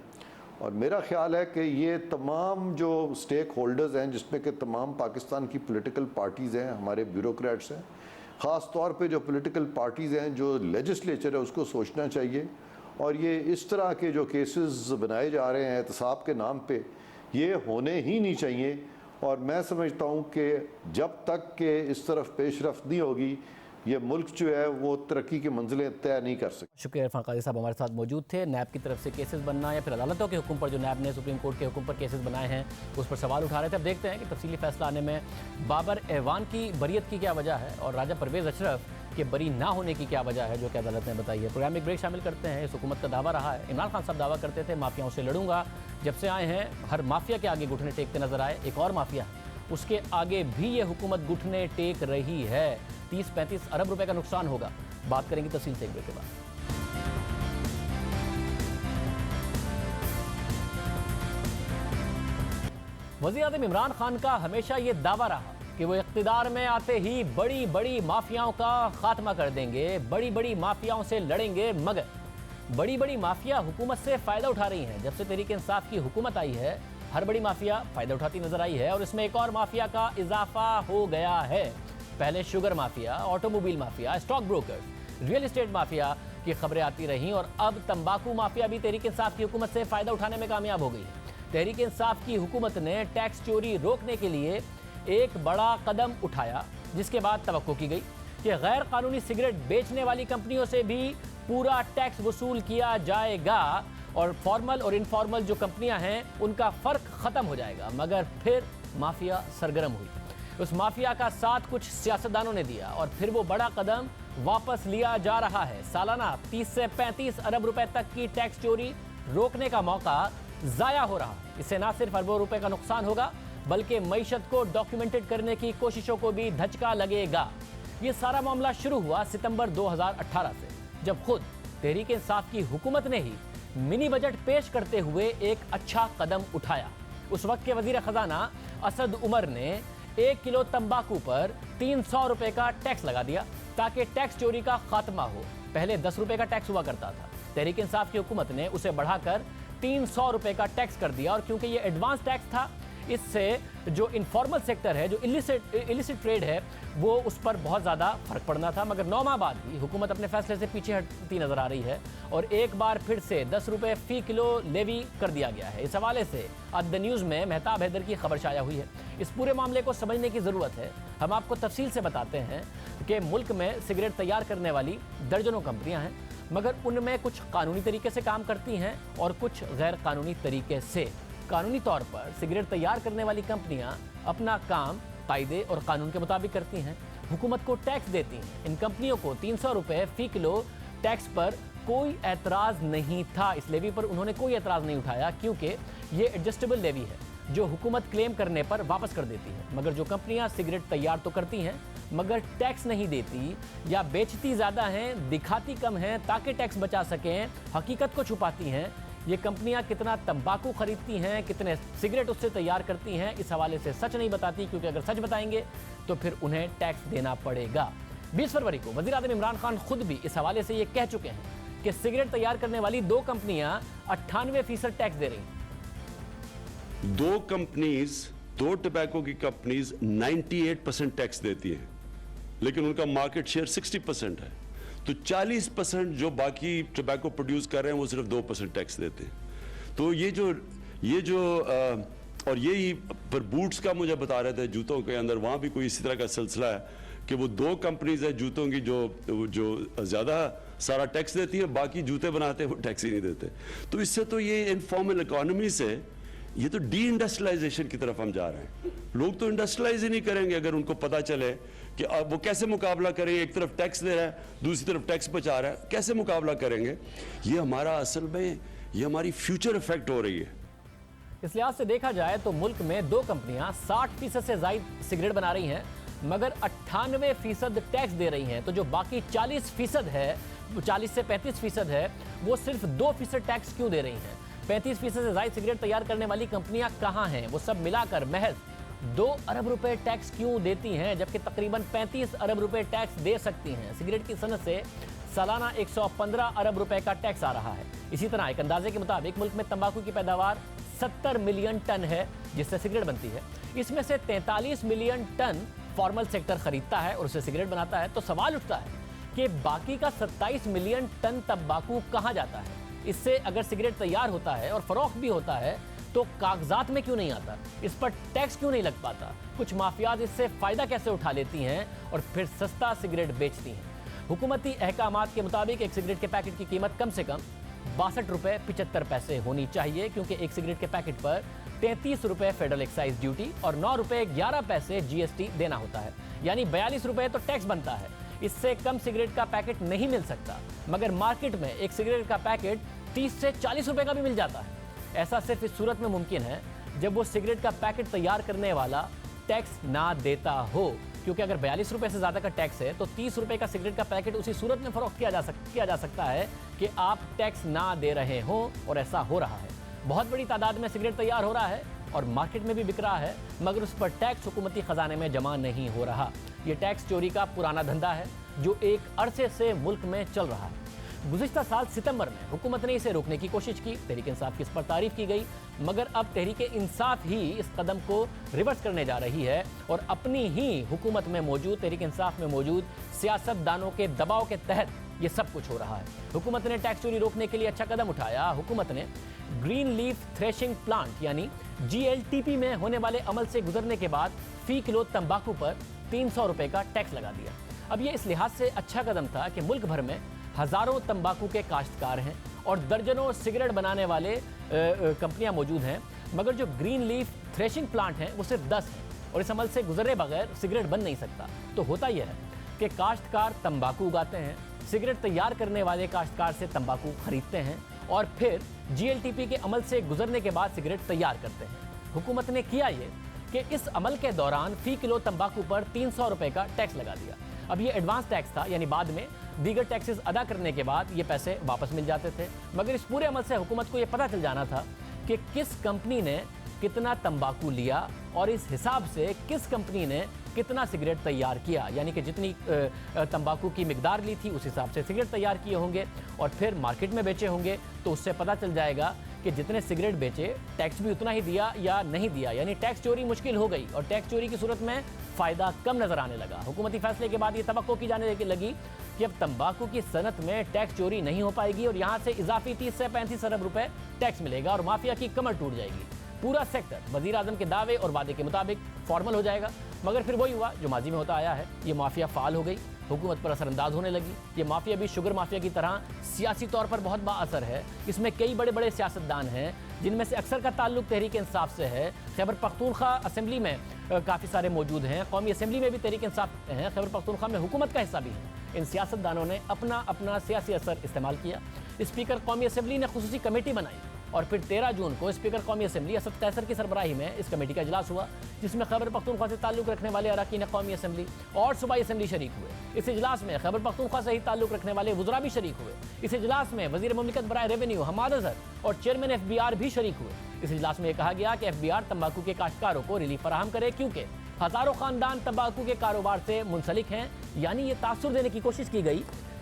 और मेरा ख्याल है कि ये तमाम जो स्टेक होल्डर्स हैं, जिसमें कि तमाम पाकिस्तान की पॉलिटिकल पार्टीज़ हैं, हमारे ब्यूरोक्रेट्स हैं, ख़ास तौर पे जो पॉलिटिकल पार्टीज़ हैं, जो लेजिस्लेचर है, उसको सोचना चाहिए। और ये इस तरह के जो केसेस बनाए जा रहे हैं एहतसाब के नाम पे, ये होने ही नहीं चाहिए। और मैं समझता हूँ कि जब तक कि इस तरफ पेशरफ्त नहीं होगी, ये मुल्क जो है वो तरक्की की मंजिलें तय नहीं कर सकते। शुक्रिया। इरफान कादिर साहब हमारे साथ मौजूद थे। नैब की तरफ से केसेस बनना या फिर अदालतों के हुक्म पर जो नैब ने सुप्रीम कोर्ट के हुक्म पर केसेस बनाए हैं उस पर सवाल उठा रहे थे। अब देखते हैं कि तफसीली फैसला आने में बाबर एवान की बरियत की क्या वजह है और राजा परवेज़ अशरफ के बरी ना होने की क्या वजह है, जो कि अदालत ने बताई है। प्रोग्राम में ब्रेक शामिल करते हैं। इस हुकूमत का दावा रहा है, इमरान खान साहब दावा करते थे माफियाओं से लड़ूंगा, जब से आए हैं हर माफिया के आगे घुटने टेकते नजर आए। एक और माफिया उसके आगे भी ये हुकूमत घुटने टेक रही है। 30-35 अरब रुपए का नुकसान होगा। बात करेंगे तफसील से एक ब्रेक के बाद। वज़ीर-ए-आज़म इमरान खान का हमेशा ये दावा रहा कि वो इख्तिदार में आते ही बड़ी बड़ी माफियाओं का खात्मा कर देंगे, बड़ी बड़ी माफियाओं से लड़ेंगे। मगर बड़ी बड़ी माफिया हुकूमत से फ़ायदा उठा रही हैं। जब से तहरीक इंसाफ की हुकूमत आई है, हर बड़ी माफिया फ़ायदा उठाती नजर आई है और इसमें एक और माफिया का इजाफा हो गया है। पहले sugar mafia, automobile mafia, stock brokers, real estate mafia की खबरें आती रहीं और अब तंबाकू माफिया भी तहरीक इंसाफ की हुकूमत से फ़ायदा उठाने में कामयाब हो गई है। तहरीक इंसाफ की हुकूमत ने टैक्स चोरी रोकने के लिए एक बड़ा कदम उठाया, जिसके बाद तवक्को की गई कि गैर कानूनी सिगरेट बेचने वाली कंपनियों से भी पूरा टैक्स वसूल किया जाएगा और फॉर्मल और इनफॉर्मल जो कंपनियां हैं उनका फर्क खत्म हो जाएगा। मगर फिर माफिया सरगर्म हुई। उस माफिया का साथ कुछ सियासतदानों ने दिया और फिर वो बड़ा कदम वापस लिया जा रहा है। सालाना 30 से 35 अरब रुपए तक की टैक्स चोरी रोकने का मौका जाया हो रहा। इससे न सिर्फ अरबों रुपए का नुकसान होगा बल्कि मईशत को डॉक्यूमेंटेड करने की कोशिशों को भी धचका लगेगा। ये सारा मामला शुरू हुआ सितंबर 2018 से, जब खुद तहरीक इंसाफ की हुकूमत ने ही मिनी बजट पेश करते हुए एक अच्छा कदम उठाया। उस वक्त के वजीर खजाना असद उमर ने 1 किलो तंबाकू पर 300 रुपए का टैक्स लगा दिया ताकि टैक्स चोरी का खात्मा हो। पहले 10 रुपए का टैक्स हुआ करता था, तहरीक इंसाफ की हुकूमत ने उसे बढ़ाकर 300 रुपए का टैक्स कर दिया। और क्योंकि ये एडवांस टैक्स था, इससे जो इनफॉर्मल सेक्टर है, जो इलिसिट ट्रेड है, वो उस पर बहुत ज़्यादा फर्क पड़ना था। मगर 9 माह बाद भी हुकूमत अपने फैसले से पीछे हटती नजर आ रही है और एक बार फिर से 10 रुपए फी किलो लेवी कर दिया गया है। इस हवाले से आज द न्यूज़ में मेहताब हैदर की खबर शाया हुई है। इस पूरे मामले को समझने की ज़रूरत है। हम आपको तफसील से बताते हैं कि मुल्क में सिगरेट तैयार करने वाली दर्जनों कंपनियाँ हैं, मगर उनमें कुछ कानूनी तरीके से काम करती हैं और कुछ गैर कानूनी तरीके से। कानूनी तौर पर सिगरेट तैयार करने वाली कंपनियां अपना काम कायदे और कानून के मुताबिक करती हैं, हुकूमत को टैक्स देती हैं। इन कंपनियों को 300 रुपए फी किलो टैक्स पर कोई एतराज़ नहीं था। इस लेवी पर उन्होंने कोई एतराज़ नहीं उठाया क्योंकि ये एडजस्टेबल लेवी है जो हुकूमत क्लेम करने पर वापस कर देती है। मगर जो कंपनियां सिगरेट तैयार तो करती हैं मगर टैक्स नहीं देती या बेचती ज़्यादा हैं, दिखाती कम हैं ताकि टैक्स बचा सकें, हकीकत को छुपाती हैं, ये कंपनियां कितना तंबाकू खरीदती हैं, कितने सिगरेट उससे तैयार करती हैं, इस हवाले से सच नहीं बताती, क्योंकि अगर सच बताएंगे तो फिर उन्हें टैक्स देना पड़ेगा। 20 फरवरी को वज़ीर आज़म इमरान खान खुद भी इस हवाले से ये कह चुके हैं कि सिगरेट तैयार करने वाली 2 कंपनियां 98% टैक्स दे रही हैं। 2 कंपनीज, 2 टबैको की कंपनीज 98% टैक्स देती हैं, लेकिन उनका मार्केट शेयर 60% है। तो 40% जो बाकी टबैको प्रोड्यूस कर रहे हैं वो सिर्फ 2% टैक्स देते हैं। तो ये जो और यही पर बूट्स का मुझे बता रहे थे, जूतों के अंदर वहाँ भी कोई इसी तरह का सिलसिला है कि वो 2 कंपनीज है जूतों की जो ज़्यादा सारा टैक्स देती है, बाकी जूते बनाते हैं वो टैक्स ही नहीं देते। तो इससे तो ये इनफॉर्मल इकोनॉमी से ये तो डी इंडस्ट्रियलाइजेशन की तरफ हम जा रहे हैं। लोग तो इंडस्ट्रियलाइज ही नहीं करेंगे अगर उनको पता चले कि अब वो कैसे मुकाबला करेंगे। एक तरफ टैक्स दे रहा है, दूसरी तरफ टैक्स बचा रहा है, कैसे मुकाबला करेंगे? ये हमारा असल में ये हमारी फ्यूचर इफेक्ट हो रही है। इस लिहाज से देखा जाए तो मुल्क में 2 कंपनियां 60% से ज़ायद सिगरेट बना रही हैं मगर 98% टैक्स दे रही हैं। तो जो बाकी 40% है, 40 से 35% है, वो सिर्फ 2% टैक्स क्यों दे रही हैं? 35% से ज़ायद सिगरेट तैयार करने वाली कंपनियां कहाँ हैं? वो सब मिलाकर महज 2 अरब रुपए टैक्स क्यों देती हैं, जबकि तकरीबन 35 अरब रुपए टैक्स दे सकती हैं? सिगरेट की सनत से सालाना 115 अरब रुपए का टैक्स आ रहा है। इसी तरह एक अंदाजे के मुताबिक मुल्क में तंबाकू की पैदावार 70 मिलियन टन है जिससे सिगरेट बनती है। इसमें से 43 मिलियन टन फॉर्मल सेक्टर खरीदता है और उससे सिगरेट बनाता है। तो सवाल उठता है कि बाकी का 27 मिलियन टन तंबाकू कहाँ जाता है? इससे अगर सिगरेट तैयार होता है और फरोख्त भी होता है तो कागजात में क्यों नहीं आता? इस पर टैक्स क्यों नहीं लग पाता? कुछ माफियाज इससे फ़ायदा कैसे उठा लेती हैं और फिर सस्ता सिगरेट बेचती हैं? हुकूमती अहकामात के मुताबिक एक सिगरेट के पैकेट की कीमत कम से कम 62 रुपये 75 पैसे होनी चाहिए, क्योंकि एक सिगरेट के पैकेट पर 33 रुपये फेडरल एक्साइज ड्यूटी और 9 रुपये 11 पैसे GST देना होता है, यानी 42 रुपये तो टैक्स बनता है। इससे कम सिगरेट का पैकेट नहीं मिल सकता, मगर मार्केट में एक सिगरेट का पैकेट 30 से 40 रुपये का भी मिल जाता है। ऐसा सिर्फ इस सूरत में मुमकिन है जब वो सिगरेट का पैकेट तैयार करने वाला टैक्स ना देता हो, क्योंकि अगर 42 रुपये से ज़्यादा का टैक्स है तो 30 रुपये का सिगरेट का पैकेट उसी सूरत में फ़रोख्त किया जा सकता है कि आप टैक्स ना दे रहे हों, और ऐसा हो रहा है। बहुत बड़ी तादाद में सिगरेट तैयार हो रहा है और मार्केट में भी बिक रहा है, मगर उस पर टैक्स हुकूमती ख़जाने में जमा नहीं हो रहा। ये टैक्स चोरी का पुराना धंधा है जो एक अरसे से मुल्क में चल रहा है। गुज़िश्ता साल सितंबर में हुकूमत ने इसे रोकने की कोशिश की, तहरीक इंसाफ की इस पर तारीफ की गई, मगर अब तहरीक इंसाफ ही इस कदम को रिवर्स करने जा रही है और अपनी ही हुकूमत में मौजूद, तहरीक इंसाफ में मौजूद सियासतदानों के दबाव के तहत ये सब कुछ हो रहा है। हुकूमत ने टैक्स चोरी रोकने के लिए अच्छा कदम उठाया। हुकूमत ने ग्रीन लीफ थ्रेशिंग प्लांट यानी GLTP में होने वाले अमल से गुजरने के बाद फी किलो तंबाकू पर 300 रुपए का टैक्स लगा दिया। अब ये इस लिहाज से अच्छा कदम था कि मुल्क भर में हजारों तंबाकू के काश्तकार हैं और दर्जनों सिगरेट बनाने वाले कंपनियां मौजूद हैं, मगर जो ग्रीन लीफ थ्रेशिंग प्लांट हैं वो सिर्फ 10 हैं और इस अमल से गुजरे बगैर सिगरेट बन नहीं सकता। तो होता यह है कि काश्तकार तंबाकू उगाते हैं, सिगरेट तैयार करने वाले काश्तकार से तंबाकू खरीदते हैं और फिर GLTP के अमल से गुजरने के बाद सिगरेट तैयार करते हैं। हुकूमत ने किया ये कि इस अमल के दौरान फी किलो तंबाकू पर 300 रुपए का टैक्स लगा दिया। अब ये एडवांस टैक्स था, यानी बाद में दीगर टैक्सेस अदा करने के बाद ये पैसे वापस मिल जाते थे, मगर इस पूरे अमल से हुकूमत को ये पता चल जाना था कि किस कंपनी ने कितना तंबाकू लिया और इस हिसाब से किस कंपनी ने कितना सिगरेट तैयार किया, यानी कि जितनी तंबाकू की मिकदार ली थी उस हिसाब से सिगरेट तैयार किए होंगे और फिर मार्केट में बेचे होंगे। तो उससे पता चल जाएगा कि जितने सिगरेट बेचे टैक्स भी उतना ही दिया या नहीं दिया, यानी टैक्स चोरी मुश्किल हो गई और टैक्स चोरी की सूरत में फ़ायदा कम नज़र आने लगा। हुकूमती फैसले के बाद ये तवक्को की जाने लगी कि अब तंबाकू की सनत में टैक्स चोरी नहीं हो पाएगी और यहाँ से इजाफी 30 से 35 अरब रुपए टैक्स मिलेगा और माफिया की कमर टूट जाएगी। पूरा सेक्टर वज़ीर आज़म के दावे और वादे के मुताबिक फॉर्मल हो जाएगा, मगर फिर वही हुआ जो माजी में होता आया है। ये माफिया फाल हो गई, हुकूमत पर असरअंदाज होने लगी। ये माफिया भी शुगर माफिया की तरह सियासी तौर पर बहुत बाअसर है। इसमें कई बड़े बड़े सियासतदान हैं जिनमें से अक्सर का ताल्लुक तहरीक इंसाफ से है। खैबर पख्तूनख्वा असेंबली में काफ़ी सारे मौजूद हैं, कौमी असेंबली में भी तहरीक इंसाफ हैं, खैबर पख्तूनख्वा में हुकूमत का हिस्सा भी है। इन सियासतदानों ने अपना अपना सियासी असर इस्तेमाल किया। स्पीकर कौमी असेंबली ने खुसूसी कमेटी बनाई और फिर 13 जून को स्पीकर कौमी असेंबली असद कैसर की सरबराही में इस कमेटी का इजलास हुआ, जिसमें खैबर पख्तूनख्वा से ताल्लुक रखने वाले अरकान कौमी असेंबली और सूबाई असेंबली शरीक हुए। इस इजलास में खैबर पख्तूनख्वा से ही ताल्लुक रखने वाले वुज़रा भी शरीक हुए। इस इजलास में वज़ीर मुमलिकत बराए रेवेन्यू हम्माद अज़हर और चेयरमैन FBR भी शरीक हुए। इस इजलास में यह कहा गया कि FBR तंबाकू के काश्तकारों को रिलीफ फराहम करे, क्योंकि हज़ारों ख़ानदान तंबाकू के कारोबार से मुंसलिक हैं। यानी ये तासुर देने की कोशिश की गई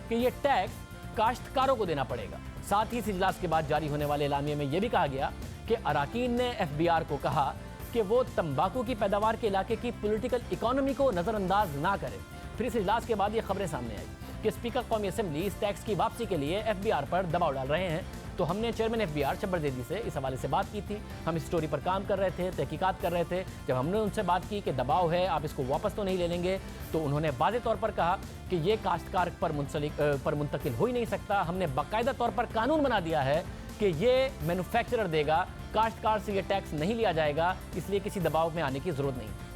कि ये टैक्स काश्तकारों को देना पड़ेगा। साथ ही इस इजलास के बाद जारी होने वाले एलामिये में यह भी कहा गया कि अरकान ने FBR को कहा कि वो तंबाकू की पैदावार के इलाके की पॉलिटिकल इकोनॉमी को नज़रअंदाज ना करे। फिर इस इजलास के बाद ये खबरें सामने आई कि स्पीकर कौमी असेंबली इस टैक्स की वापसी के लिए FBR पर दबाव डाल रहे हैं। तो हमने चेयरमैन FBR शब्बर ज़ैदी से इस हवाले से बात की थी। हम इस स्टोरी पर काम कर रहे थे, तहकीकात कर रहे थे। जब हमने उनसे बात की कि दबाव है, आप इसको वापस तो नहीं ले लेंगे, तो उन्होंने वाज़ेह तौर पर कहा कि ये काश्तकार पर मुंतकिल हो ही नहीं सकता। हमने बाकायदा तौर पर कानून बना दिया है कि ये मैन्युफैक्चरर देगा, काश्तकार से ये टैक्स नहीं लिया जाएगा, इसलिए किसी दबाव में आने की ज़रूरत नहीं।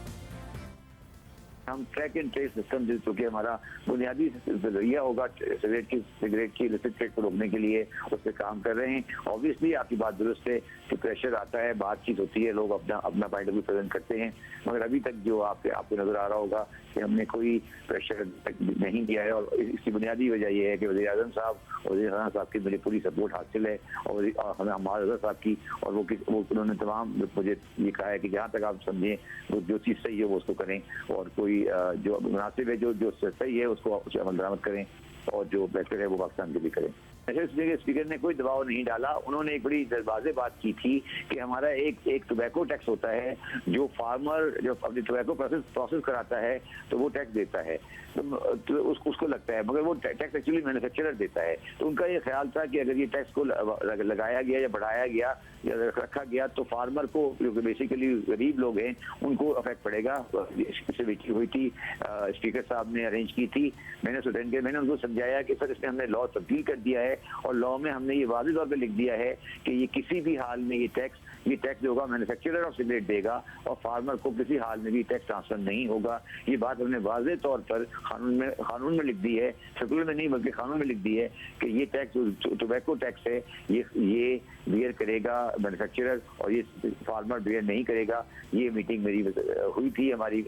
हम ट्रैक एंड ट्रेस सिस्टम जो कि हमारा बुनियादी जरिया होगा सिगरेट की इलिसिट ट्रेड को रोकने के लिए, उस पर काम कर रहे हैं। ऑब्वियसली आपकी बात दुरुस्त है कि प्रेशर आता है, बातचीत होती है, लोग अपना पॉइंट ऑफ व्यू प्रेजेंट करते हैं, मगर अभी तक जो आपको नजर आ रहा होगा कि हमने कोई प्रेशर तक नहीं दिया है। और इसकी बुनियादी वजह यह है कि वज़ीर आज़म साहब और वज़ीर खान साहब की मुझे पूरी सपोर्ट हासिल है और हमें हम्माद अज़हर साहब की, और वो उन्होंने तमाम मुझे ये कहा है कि जहाँ तक आप समझें वो जो चीज़ सही है वो उसको करें, और कोई जो मुनासिब है जो सही है उसको अमल दरामद करें, और जो बेहतर है वो पाकिस्तान के लिए करें। स्पीकर ने कोई दबाव नहीं डाला। उन्होंने एक बड़ी वाज़ेह बात की थी कि हमारा एक टोबैको टैक्स होता है, जो फार्मर जो अपनी टोबैको प्रोसेस कराता है तो वो टैक्स देता है, तो उसको लगता है, मगर वो टैक्स एक्चुअली मैन्युफैक्चरर देता है। तो उनका ये ख्याल था कि अगर ये टैक्स को लगाया गया या बढ़ाया गया या रखा गया तो फार्मर को, जो बेसिकली गरीब लोग हैं, उनको अफेक्ट पड़ेगा। इससे मीटिंग हुई थी, स्पीकर साहब ने अरेंज की थी, मैंने अटेंड किया। मैंने उनको समझाया कि सर इसमें हमने लॉ तब्दील कर दिया है और लॉ में हमने ये वाज़ेह तौर पर लिख दिया है कि ये किसी भी हाल में ये टैक्स होगा मैन्युफैक्चरर ऑफ सिगरेट देगा और फार्मर को किसी हाल में भी टैक्स ट्रांसफर नहीं होगा। ये बात हमने वाज़ेह तौर पर कानून में लिख दी है, सर्कुलर में नहीं बल्कि कानून में लिख दी है कि ये टैक्स टोबैको टैक्स है, ये बियर करेगा मैन्युफैक्चरर और ये फार्मर बियर नहीं करेगा। ये मीटिंग मेरी हुई थी हमारी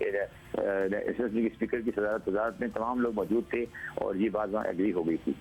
स्पीकर की सदारत में, तमाम लोग मौजूद थे और ये बात वहाँ एग्री हो गई थी।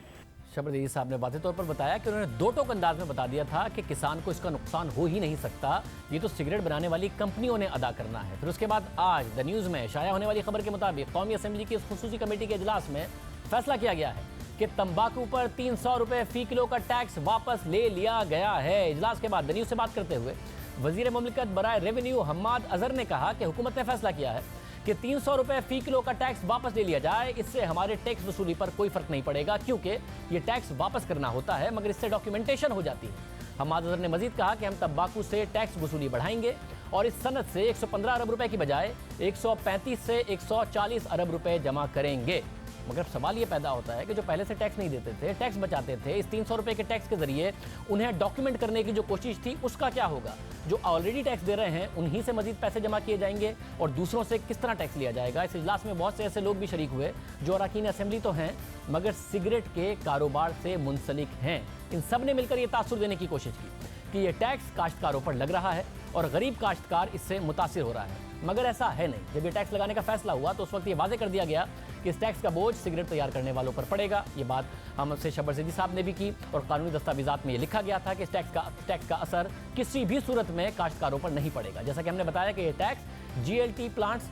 शब्बर ज़ैदी साहब ने वाज़ेह तौर पर बताया कि उन्होंने दो टोक अंदाज में बता दिया था कि किसान को इसका नुकसान हो ही नहीं सकता, ये तो सिगरेट बनाने वाली कंपनियों ने अदा करना है। फिर उसके बाद आज द न्यूज़ में शाया होने वाली खबर के मुताबिक कौमी असेंबली की खुसूसी कमेटी के इजलास में फैसला किया गया है कि तंबाकू पर 300 रुपये फ़ी किलो का टैक्स वापस ले लिया गया है। इजलास के बाद द न्यूज़ से बात करते हुए वज़ीर मुमलिकत बराए रेवेन्यू हम्माद अज़हर ने कहा कि हुकूमत ने फैसला किया है कि 300 रुपए फी किलो का टैक्स वापस ले लिया जाए, इससे हमारे टैक्स वसूली पर कोई फर्क नहीं पड़ेगा, क्योंकि ये टैक्स वापस करना होता है मगर इससे डॉक्यूमेंटेशन हो जाती है। हम्माद अजहर ने मजीद कहा कि हम तंबाकू से टैक्स वसूली बढ़ाएंगे और इस सनद से 115 अरब रुपए की बजाय 135 से 140 अरब रुपए जमा करेंगे। मगर सवाल ये पैदा होता है कि जो पहले से टैक्स नहीं देते थे, टैक्स बचाते थे, इस 300 रुपए के टैक्स के जरिए उन्हें डॉक्यूमेंट करने की जो कोशिश थी उसका क्या होगा? जो ऑलरेडी टैक्स दे रहे हैं उन्हीं से मजीद पैसे जमा किए जाएंगे और दूसरों से किस तरह टैक्स लिया जाएगा? इस इजलास में बहुत से ऐसे लोग भी शरीक हुए जो अरकान असेंबली तो हैं मगर सिगरेट के कारोबार से मुंसलिक हैं। इन सब ने मिलकर ये तासुर देने की कोशिश की कि ये टैक्स काश्तकारों पर लग रहा है और गरीब काश्तकार इससे मुतासिर हो रहा है, मगर ऐसा है नहीं। जब ये टैक्स लगाने का फैसला हुआ तो उस वक्त ये वाजे कर दिया गया कि इस टैक्स का बोझ सिगरेट तैयार करने वालों पर पड़ेगा। ये बात हमसे शबर सिद्दी साहब ने भी की और कानूनी दस्तावेजात में ये लिखा गया था कि इस टैक्स का असर किसी भी सूरत में काश्तकारों पर नहीं पड़ेगा। जैसा कि हमने बताया कि ये टैक्स GLT प्लांट्स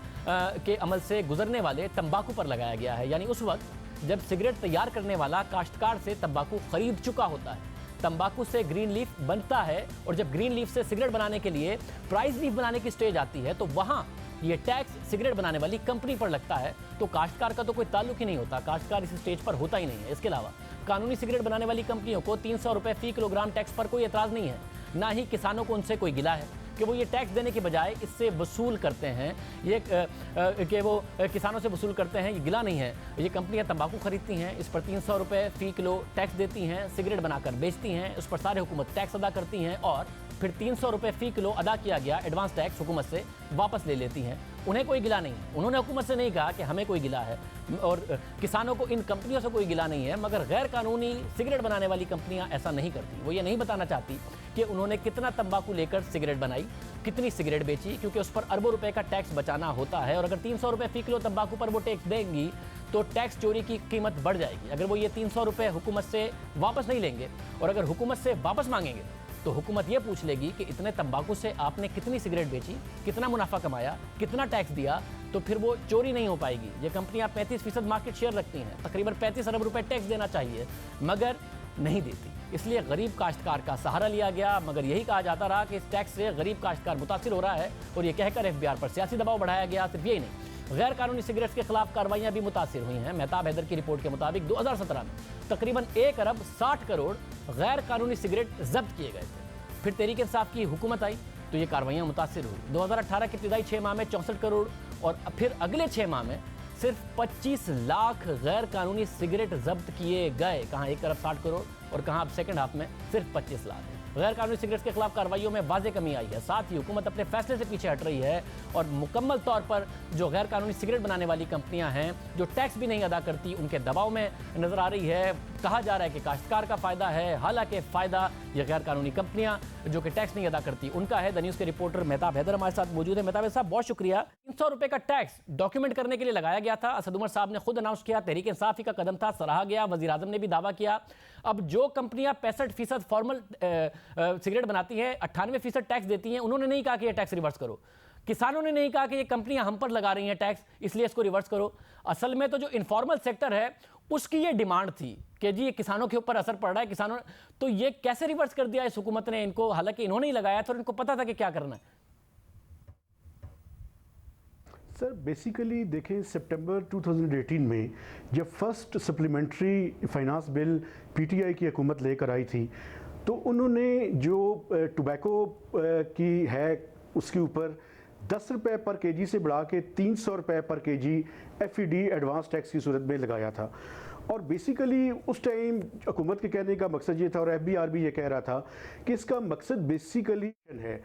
के अमल से गुजरने वाले तंबाकू पर लगाया गया है, यानी उस वक्त जब सिगरेट तैयार करने वाला काश्तकार से तंबाकू खरीद चुका होता है। तंबाकू से ग्रीन लीफ बनता है और जब ग्रीन लीफ से सिगरेट बनाने के लिए प्राइस लीफ बनाने की स्टेज आती है तो वहां ये टैक्स सिगरेट बनाने वाली कंपनी पर लगता है। तो काश्तकार का तो कोई ताल्लुक ही नहीं होता, काश्तकार इस स्टेज पर होता ही नहीं है। इसके अलावा कानूनी सिगरेट बनाने वाली कंपनियों को 300 रुपए फी किलोग्राम टैक्स पर कोई एतराज़ नहीं है, ना ही किसानों को उनसे कोई गिला है कि वो ये टैक्स देने के बजाय इससे वसूल करते हैं, ये कि वो किसानों से वसूल करते हैं। ये गिला नहीं है, ये कंपनियां तंबाकू खरीदती हैं, इस पर 300 रुपए फी किलो टैक्स देती हैं, सिगरेट बनाकर बेचती हैं, उस पर सारे हुकूमत टैक्स अदा करती हैं और फिर 300 रुपए फी किलो अदा किया गया एडवांस टैक्स हुकूमत से वापस ले लेती हैं। उन्हें कोई गिला नहीं है, उन्होंने हुकूमत से नहीं कहा कि हमें कोई गिला है और किसानों को इन कंपनियों से कोई गिला नहीं है, मगर गैर कानूनी सिगरेट बनाने वाली कंपनियां ऐसा नहीं करती। वो ये नहीं बताना चाहती कि उन्होंने कितना तंबाकू लेकर सिगरेट बनाई, कितनी सिगरेट बेची, क्योंकि उस पर अरबों रुपए का टैक्स बचाना होता है और अगर 300 रुपए फी किलो तंबाकू पर वो टैक्स देंगी तो टैक्स चोरी की कीमत बढ़ जाएगी। अगर वो ये 300 रुपए हुकूमत से वापस नहीं लेंगे और अगर हुकूमत से वापस मांगेंगे तो हुकूमत ये पूछ लेगी कि इतने तंबाकू से आपने कितनी सिगरेट बेची, कितना मुनाफा कमाया, कितना टैक्स दिया, तो फिर वो चोरी नहीं हो पाएगी। ये कंपनियां 35% मार्केट शेयर रखती हैं, तकरीबन 35 अरब रुपए टैक्स देना चाहिए मगर नहीं देती। इसलिए गरीब काश्तकार का सहारा लिया गया, मगर यही कहा जाता रहा कि इस टैक्स से गरीब काश्तकार मुतासिर हो रहा है और ये कहकर FBR पर सियासी दबाव बढ़ाया गया। सिर्फ यही नहीं, गैर कानूनी सिगरेट्स के खिलाफ कार्रवाइयां भी मुतासिर हुई हैं। मेहताब हैदर की रिपोर्ट के मुताबिक 2017 में तकरीबन 1 अरब 60 करोड़ गैर कानूनी सिगरेट जब्त किए गए थे। फिर तहरीक इंसाफ की हुकूमत आई तो ये कार्रवाइयां मुतासिर हुई। 2018 के इब्तिदाई 6 माह में 64 करोड़ और फिर अगले 6 माह में सिर्फ 25 लाख गैर कानूनी सिगरेट जब्त किए गए। कहाँ 1 अरब 60 करोड़ और कहाँ अब सेकंड हाफ में सिर्फ 25 लाख। गैर कानूनी सिगरेट्स के खिलाफ कार्रवाइयों में वाज़े कमी आई है। साथ ही हुकूमत अपने फैसले से पीछे हट रही है और मुकम्मल तौर पर जो गैर कानूनी सिगरेट बनाने वाली कंपनियां हैं जो टैक्स भी नहीं अदा करती उनके दबाव में नजर आ रही है। कहा जा रहा है कि काश्तकार का फायदा है, हालांकि फ़ायदा ये गैर कानूनी कंपनियां जो कि टैक्स नहीं अदा करती उनका है। द न्यूज़ के रिपोर्टर मेहताब हैदर हमारे साथ मौजूद है। मेहताब साहब बहुत शुक्रिया। 300 रुपए का टैक्स डॉक्यूमेंट करने के लिए लगाया गया था, असद उमर साहब ने खुद अनाउंस किया, तहरीक इंसाफ ही का कदम था, सराहा गया, वज़ीर आज़म ने भी दावा किया। अब जो कंपनियां 65% फॉर्मल सिगरेट बनाती है 98% टैक्स देती हैं, उन्होंने नहीं कहा कि ये टैक्स रिवर्स करो। किसानों ने नहीं कहा कि ये कंपनियां हम पर लगा रही हैं टैक्स इसलिए इसको रिवर्स करो। असल में तो जो इनफॉर्मल सेक्टर है उसकी ये डिमांड थी कि जी ये किसानों के ऊपर असर पड़ रहा है, किसानों तो ये कैसे रिवर्स कर दिया इस हुकूमत ने इनको, हालांकि इन्होंने ही लगाया था और इनको पता था कि क्या करना है। सर बेसिकली देखें सितंबर 2018 में जब first supplementary finance bill PTI की हुकूमत लेकर आई थी तो उन्होंने जो टोबैको की है उसके ऊपर 10 रुपये पर केजी से बढ़ा के 300 रुपये पर केजी FED एडवांस टैक्स की सूरत में लगाया था। और बेसिकली उस टाइम हुकूमत के कहने का मकसद ये था और FBR भी ये कह रहा था कि इसका मकसद बेसिकली है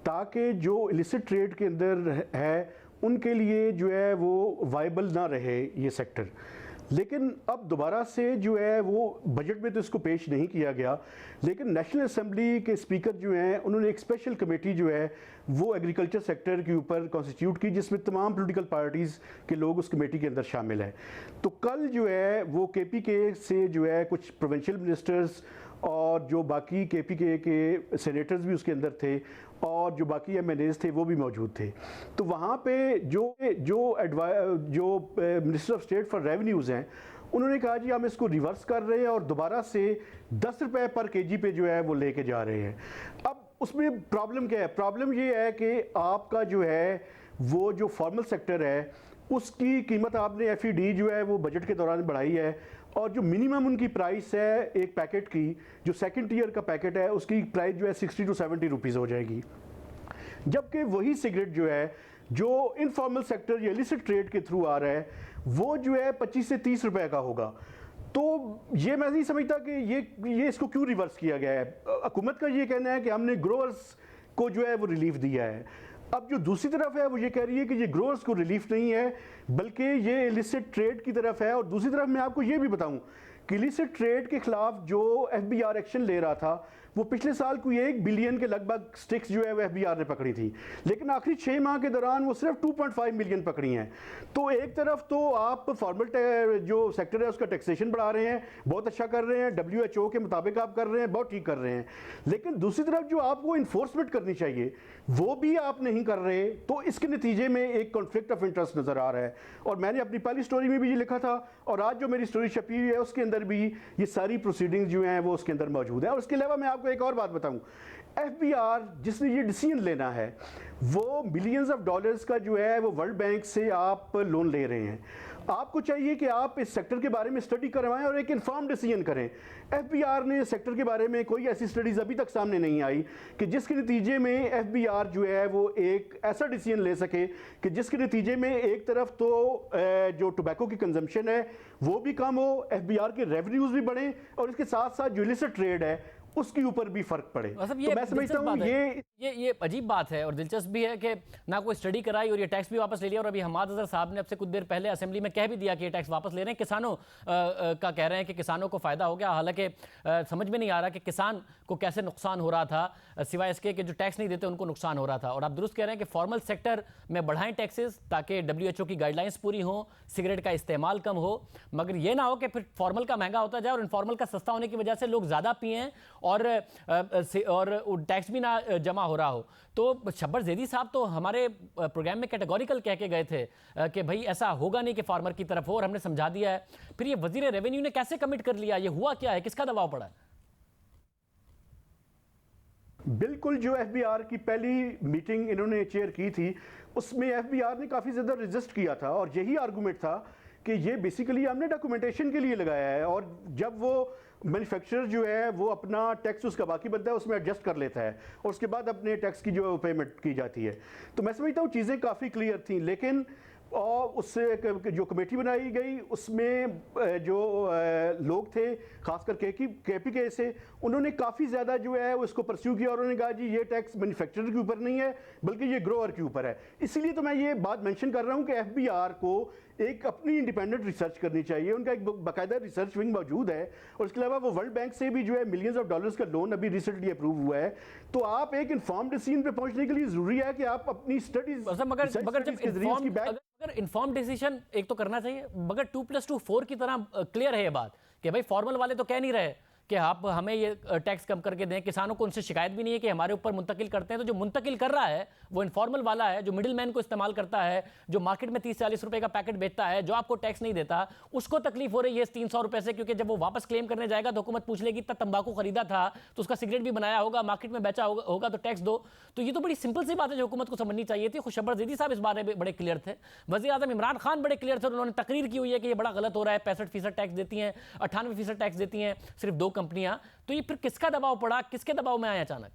ताकि जो इलिसिट ट्रेड के अंदर है उनके लिए जो है वो वायबल ना रहे ये सेक्टर। लेकिन अब दोबारा से जो है वो बजट में तो इसको पेश नहीं किया गया, लेकिन नेशनल असेंबली के स्पीकर जो हैं उन्होंने एक स्पेशल कमेटी जो है वो एग्रीकल्चर सेक्टर के ऊपर कॉन्स्टिट्यूट की जिसमें तमाम पॉलिटिकल पार्टीज़ के लोग उस कमेटी के अंदर शामिल हैं। तो कल जो है वो KPK से जो है कुछ प्रोविंशियल मिनिस्टर्स और जो बाकी KPK के सेनेटर्स भी उसके अंदर थे और जो बाकी MNAs थे वो भी मौजूद थे। तो वहाँ पे जो minister of state for revenues हैं उन्होंने कहा जी हम इसको रिवर्स कर रहे हैं और दोबारा से 10 रुपये पर केजी पे जो है वो लेके जा रहे हैं। अब उसमें प्रॉब्लम क्या है? प्रॉब्लम ये है कि आपका जो है वो जो फॉर्मल सेक्टर है उसकी कीमत आपने FED जो है वो बजट के दौरान बढ़ाई है, और जो मिनिमम उनकी प्राइस है एक पैकेट की, जो सेकंड टियर का पैकेट है उसकी प्राइस जो है 60 to 70 रुपीज़ हो जाएगी। जबकि वही सिगरेट जो है जो इनफॉर्मल सेक्टर या इलिसिट ट्रेड के थ्रू आ रहा है वो जो है 25 से 30 रुपए का होगा। तो ये मैं नहीं समझता कि ये इसको क्यों रिवर्स किया गया है। हुकूमत का ये कहना है कि हमने ग्रोअर्स को जो है वो रिलीफ दिया है। अब जो दूसरी तरफ है वो ये कह रही है कि ये ग्रोअर्स को रिलीफ नहीं है बल्कि ये इलिसिट ट्रेड की तरफ है। और दूसरी तरफ मैं आपको ये भी बताऊं कि इलिसिट ट्रेड के खिलाफ जो FBI एक्शन ले रहा था वो पिछले साल कोई 1 बिलियन के लगभग स्टिक्स जो है वो FBI ने पकड़ी थी, लेकिन आखिरी 6 माह के दौरान वो सिर्फ 2.5 मिलियन पकड़ी हैं। तो एक तरफ तो आप फॉर्मल जो सेक्टर है उसका टैक्सेशन बढ़ा रहे हैं, बहुत अच्छा कर रहे हैं, WHO के मुताबिक आप कर रहे हैं, बहुत ठीक कर रहे हैं, लेकिन दूसरी तरफ जो आपको इन्फोर्समेंट करनी चाहिए वो भी आप नहीं कर रहे। तो इसके नतीजे में एक कॉन्फ्लिक्ट ऑफ इंटरेस्ट नज़र आ रहा है। और मैंने अपनी पहली स्टोरी में भी ये लिखा था और आज जो मेरी स्टोरी छपी हुई है उसके अंदर भी ये सारी प्रोसीडिंग्स जो हैं वो उसके अंदर मौजूद है। और इसके अलावा मैं आपको एक और बात बताऊं, FBR जिसने ये डिसीजन लेना है वो मिलियंस ऑफ डॉलर्स का जो है वो वर्ल्ड बैंक से आप लोन ले रहे हैं। आपको चाहिए कि आप इस सेक्टर के बारे में स्टडी करवाएं और एक इन्फॉर्म डिसीजन करें। FBR ने सेक्टर के बारे में कोई ऐसी स्टडीज़ अभी तक सामने नहीं आई कि जिसके नतीजे में FBR जो है वो एक ऐसा डिसीजन ले सके कि जिसके नतीजे में एक तरफ तो जो टोबैको की कंजम्पशन है वो भी कम हो, FBR के रेवेन्यूज़ भी बढ़ें और इसके साथ साथ जो इलिसिट ट्रेड है उसके ऊपर भी फर्क पड़े। मतलब तो मैं समझता हूँ ये अजीब बात है और दिलचस्प भी है कि ना कोई स्टडी कराई और ये टैक्स भी वापस ले लिया। और अभी हमाद अजहर साहब ने अब से कुछ देर पहले असेंबली में कह भी दिया कि ये टैक्स वापस ले रहे हैं। किसानों का कह रहे हैं कि किसानों को फायदा हो गया, हालांकि समझ में नहीं आ रहा कि किसान को कैसे नुकसान हो रहा था सिवाय इसके कि जो टैक्स नहीं देते उनको नुकसान हो रहा था। और आप दुरुस्त कह रहे हैं कि फॉर्मल सेक्टर में बढ़ाएं टैक्सेस ताकि WHO की गाइडलाइंस पूरी हो, सिगरेट का इस्तेमाल कम हो, मगर ये ना हो कि फिर फॉर्मल का महंगा होता जाए और इनफॉर्मल का सस्ता होने की वजह से लोग ज़्यादा पिएं और टैक्स भी ना जमा हो रहा हो। तो शब्बर ज़ैदी साहब तो हमारे प्रोग्राम में कैटेगोरिकल कह के गए थे कि भाई ऐसा होगा नहीं कि फार्मर की तरफ हो, और हमने समझा दिया है। फिर ये वजीर रेवेन्यू ने कैसे कमिट कर लिया, ये हुआ क्या है, किसका दबाव पड़ा? बिल्कुल, जो FBR की पहली मीटिंग इन्होंने चेयर की थी उसमें FBR ने काफ़ी ज़्यादा रेजिस्ट किया था और यही आर्गूमेंट था कि ये बेसिकली हमने डॉक्यूमेंटेशन के लिए लगाया है और जब वो मैन्युफैक्चरर जो है वो अपना टैक्स उसका बाकी बनता है उसमें एडजस्ट कर लेता है और उसके बाद अपने टैक्स की जो पेमेंट की जाती है। तो मैं समझता हूँ चीज़ें काफ़ी क्लियर थी, लेकिन और उससे जो कमेटी बनाई गई उसमें जो लोग थे खासकर KPK से, उन्होंने काफ़ी ज़्यादा जो है उसको परस्यू किया और उन्होंने कहा जी ये टैक्स मैन्युफैक्चरर के ऊपर नहीं है बल्कि ये ग्रोअर के ऊपर है। इसलिए तो मैं ये बात मेंशन कर रहा हूँ कि FBR को एक अपनी इंडिपेंडेंट रिसर्च करनी चाहिए, उनका एक बाकायदा रिसर्च विंग मौजूद है और इसके अलावा वो वर्ल्ड बैंक से भी जो है मिलियंस ऑफ डॉलर्स का लोन अभी रिसेंटली अप्रूव हुआ है। तो आप एक इन्फॉर्म डिसीजन पे पहुंचने के लिए जरूरी है कि आप अपनी स्टडीज मगर इन्फॉर्म डिसीजन एक तो करना चाहिए, मगर 2+2 4 की तरह क्लियर है ये बात कि भाई फॉर्मल वाले तो कह नहीं रहे कि आप हमें ये टैक्स कम करके दें, किसानों को उनसे शिकायत भी नहीं है कि हमारे ऊपर मुंतकिल करते हैं। तो जो मुंतकिल कर रहा है वो इनफॉर्मल वाला है, जो मिडिल मैन को इस्तेमाल करता है, जो मार्केट में 30-40 रुपए का पैकेट बेचता है, जो आपको टैक्स नहीं देता, उसको तकलीफ हो रही है इस 300 रुपए से, क्योंकि जब वो वापस क्लेम करने जाएगा तो हुकूमत पूछ लेगी इतना तंबाकू खरीदा था तो उसका सिगरेट भी बनाया होगा, मार्केट में बेचा होगा तो टैक्स दो। तो ये तो बड़ी सिंपल सी बात है जो हुकूमत को समझनी चाहिए थी। खुशखबर ज़ैदी साहब इस बारे में बड़े क्लियर थे, वज़ीर आज़म इमरान खान बड़े क्लियर थे, उन्होंने तकरीर की हुई है कि ये बड़ा गलत हो रहा है, 65% टैक्स देती हैं, 98% टैक्स देती हैं सिर्फ 2 कंपनियां। तो ये फिर किसका दबाव पड़ा, किसके दबाव में आए अचानक?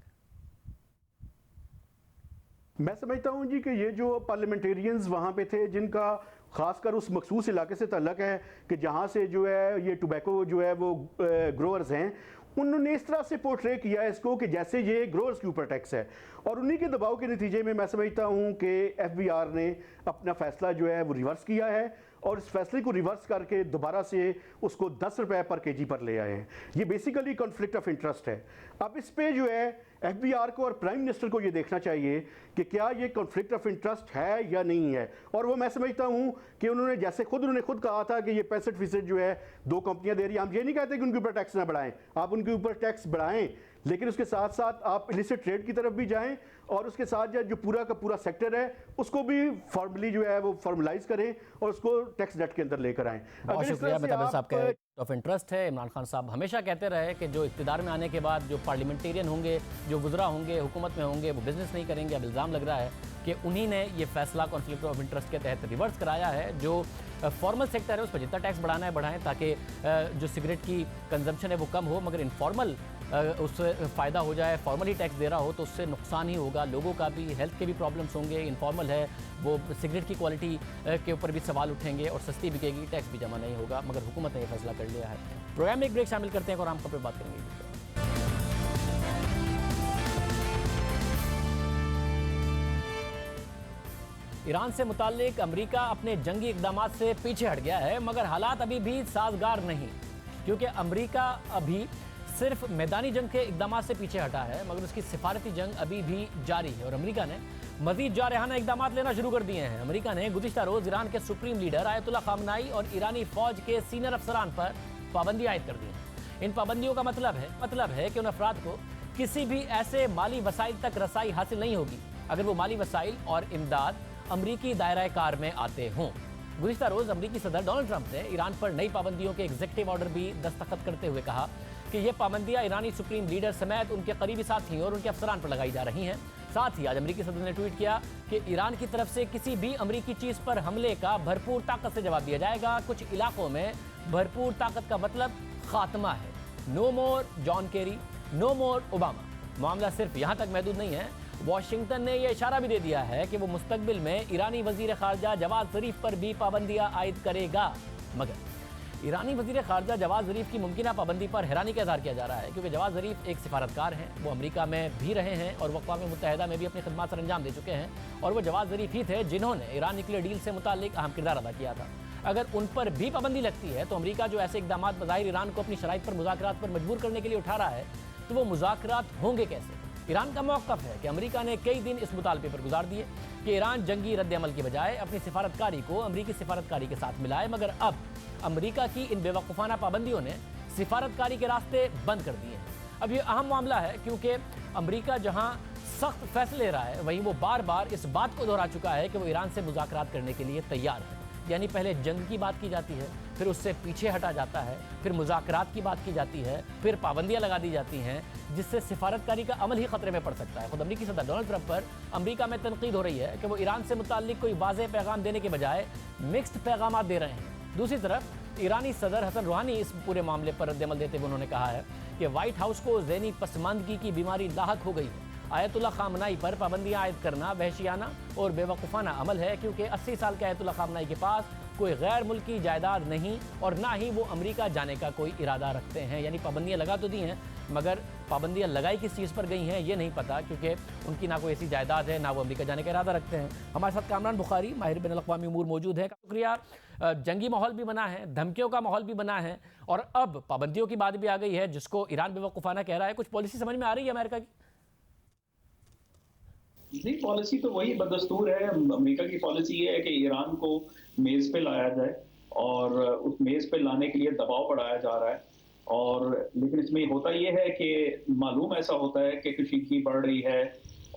मैं समझता हूं जी कि ये जो पार्लियामेंटेरियंस वहां पे थे जिनका खासकर उस मखसूस इलाके से ताल्लुक है कि जहां से जो है ये टोबैको जो है वो ग्रोअर्स हैं, उन्होंने इस तरह से पोर्ट्रे किया है इसको कि जैसे ये ग्रोअर्स के ऊपर टैक्स है और उन्हीं के दबाव के नतीजे में मैं समझता हूं कि FBR ने अपना फैसला जो है वो रिवर्स किया है और इस फैसले को रिवर्स करके दोबारा से उसको 10 रुपए पर केजी पर ले आए हैं। ये बेसिकली कॉन्फ्लिक्ट ऑफ इंटरेस्ट है। अब इस पे जो है FBR को और प्राइम मिनिस्टर को ये देखना चाहिए कि क्या ये कॉन्फ्लिक्ट ऑफ इंटरेस्ट है या नहीं है। और वो मैं समझता हूँ कि उन्होंने जैसे उन्होंने खुद कहा था कि ये 65% जो है 2 कंपनियां दे रही हैं, हम ये नहीं कहते कि उनके ऊपर टैक्स ना बढ़ाएं, आप उनके ऊपर टैक्स बढ़ाएं, लेकिन उसके साथ साथ आप इलिसिट ट्रेड की तरफ भी जाएं और उसके साथ जो पूरा का पूरा सेक्टर है उसको भी फॉर्मली जो है वो फॉर्मलाइज करें और उसको टैक्स नेट के अंदर लेकर आएं। बहुत शुक्रिया साहब। ऑफ इंटरेस्ट है। इमरान खान साहब हमेशा कहते रहे कि जो इक़्तिदार में आने के बाद जो पार्लियामेंटेरियन होंगे, जो गुजरा होंगे, हुकूमत में होंगे, वो बिज़नेस नहीं करेंगे। अब इल्ज़ाम लग रहा है कि उन्हीं ने ये फैसला कॉन्फ्लिक्ट ऑफ इंटरेस्ट के तहत रिवर्स कराया है। जो फॉर्मल सेक्टर है उस पर जितना टैक्स बढ़ाना है बढ़ाएं, ताकि जो सिगरेट की कंजम्पशन है वो कम हो, मगर इनफॉर्मल उससे फ़ायदा हो जाए। फॉर्मल ही टैक्स दे रहा हो तो उससे नुकसान ही होगा, लोगों का भी, हेल्थ के भी प्रॉब्लम्स होंगे। इनफॉर्मल है वो सिगरेट की क्वालिटी के ऊपर भी सवाल उठेंगे और सस्ती बिकेगी, टैक्स भी जमा नहीं होगा। मगर हुकूमत ने यह फैसला कर लिया है। प्रोग्राम में एक ब्रेक शामिल करते हैं और आम खबर पर बात करेंगे। ईरान से मुताल्लिक अमेरिका अपने जंगी इक़दामात से पीछे हट गया है, मगर हालात अभी भी साजगार नहीं, क्योंकि अमेरिका अभी सिर्फ मैदानी जंग के इक़दामात से पीछे हटा है, मगर उसकी सिफारती जंग अभी भी जारी है और अमेरिका ने मज़ीद जारहाना इक़दामात लेना शुरू कर दिए हैं। अमेरिका ने गुज़िश्ता रोज़ ईरान के सुप्रीम लीडर आयतुल्लाह खामनाई और ईरानी फ़ौज के सीनियर अफसरान पर पाबंदी आयद कर दी है। इन पाबंदियों का मतलब है कि उन अफराद को किसी भी ऐसे माली वसाइल तक रसाई हासिल नहीं होगी अगर वो माली वसाइल और इमदाद अमरीकी दायरा कार में आते हों। गुज़िश्ता रोज़ अमरीकी सदर डोनाल्ड ट्रंप ने ईरान पर नई पाबंदियों के एग्जीक्यूटिव ऑर्डर भी दस्तखत करते हुए कहा कि ये पाबंदियां ईरानी सुप्रीम लीडर समेत उनके करीबी साथियों और उनके अफसरान पर लगाई जा रही हैं। साथ ही आज अमरीकी सदर ने ट्वीट किया कि ईरान की तरफ से किसी भी अमरीकी चीज़ पर हमले का भरपूर ताकत से जवाब दिया जाएगा। कुछ इलाकों में भरपूर ताकत का मतलब खात्मा है। नो मोर जॉन केरी, नो मोर ओबामा। मामला सिर्फ यहाँ तक महदूद नहीं है, वाशिंगटन ने यह इशारा भी दे दिया है कि वो मुस्तकबिल में ईरानी वजीर खारजा जवाद ज़रीफ पर भी पाबंदियां आयद करेगा। मगर ईरानी वजीर खारजा जवाद ज़रीफ की मुमकिना पाबंदी पर हैरानी का इज़हार किया जा रहा है, क्योंकि जवाद ज़रीफ एक सिफारतकार हैं। वो अमेरिका में भी रहे हैं और अक़वाम मुत्तहिदा में भी अपनी खिदमत सर अंजाम दे चुके हैं और वो जवाद ज़रीफ ही थे जिन्होंने ईरान न्यूक्लियर डील से मुताल्लिक अहम किरदार अदा किया था। अगर उन पर भी पाबंदी लगती है तो अमेरिका जो ऐसे इक़दामात बज़ाहिर ईरान को अपनी शराइत पर मुज़ाकरात पर मजबूर करने के लिए उठा रहा है, तो वो मुज़ाकरात होंगे कैसे? ईरान का मौक़िफ़ है कि अमेरिका ने कई दिन इस मुतालबे पर गुजार दिए कि ईरान जंगी रद्द-ए-अमल के बजाय अपनी सिफारतकारी को अमरीकी सिफारतकारी के साथ मिलाए, मगर अब अमरीका की इन बेवकूफ़ाना पाबंदियों ने सिफारतकारी के रास्ते बंद कर दिए हैं। अब ये अहम मामला है, क्योंकि अमरीका जहां सख्त फैसले ले रहा है, वहीं वो बार बार इस बात को दोहरा चुका है कि वो ईरान से मुज़ाकरात करने के लिए तैयार है। यानी पहले जंग की बात की जाती है, फिर उससे पीछे हटा जाता है, फिर मुज़ाकरात की बात की जाती है, फिर पाबंदियां लगा दी जाती हैं, जिससे सिफारतकारी का अमल ही खतरे में पड़ सकता है। खुद अमरीकी सदर डोनाल्ड ट्रंप पर अमरीका में तनकीद हो रही है कि वो ईरान से मुताल्लिक कोई वाज़ेह पैगाम देने के बजाय मिक्स्ड पैगाम दे रहे हैं। दूसरी तरफ ईरानी सदर हसन रूहानी इस पूरे मामले पर रद्द-ए-अमल देते हुए उन्होंने कहा है कि वाइट हाउस को ज़हनी पसमानदगी की बीमारी लाहक हो गई है। आयतुल्लाह खामनाई पर पाबंदियां आयद करना वहशियाना और बेवकूफ़ाना अमल है, क्योंकि 80 साल के आयतुल्लाह खामनाई के पास कोई गैर मुल्की जायदाद नहीं और ना ही वो अमेरिका जाने का कोई इरादा रखते हैं। यानी पाबंदियां लगा तो दी हैं, मगर पाबंदियां लगाई किस चीज़ पर गई हैं ये नहीं पता, क्योंकि उनकी ना कोई ऐसी जायदाद है, ना वो अमेरिका जाने का इरादा रखते हैं। हमारे साथ कामरान बुखारी, माहिर बिन अल-अक़वामी उमूर मौजूद है। शुक्रिया। जंगी माहौल भी बना है, धमकियों का माहौल भी बना है और अब पाबंदियों की बात भी आ गई है, जिसको ईरान बेवकूफ़ाना कह रहा है। कुछ पॉलिसी समझ में आ रही है अमेरिका की? नहीं, पॉलिसी तो वही बदस्तूर है। अमेरिका की पॉलिसी ये है कि ईरान को मेज़ पे लाया जाए और उस मेज़ पे लाने के लिए दबाव बढ़ाया जा रहा है। और लेकिन इसमें होता ये है कि मालूम ऐसा होता है कि कशीदगी बढ़ रही है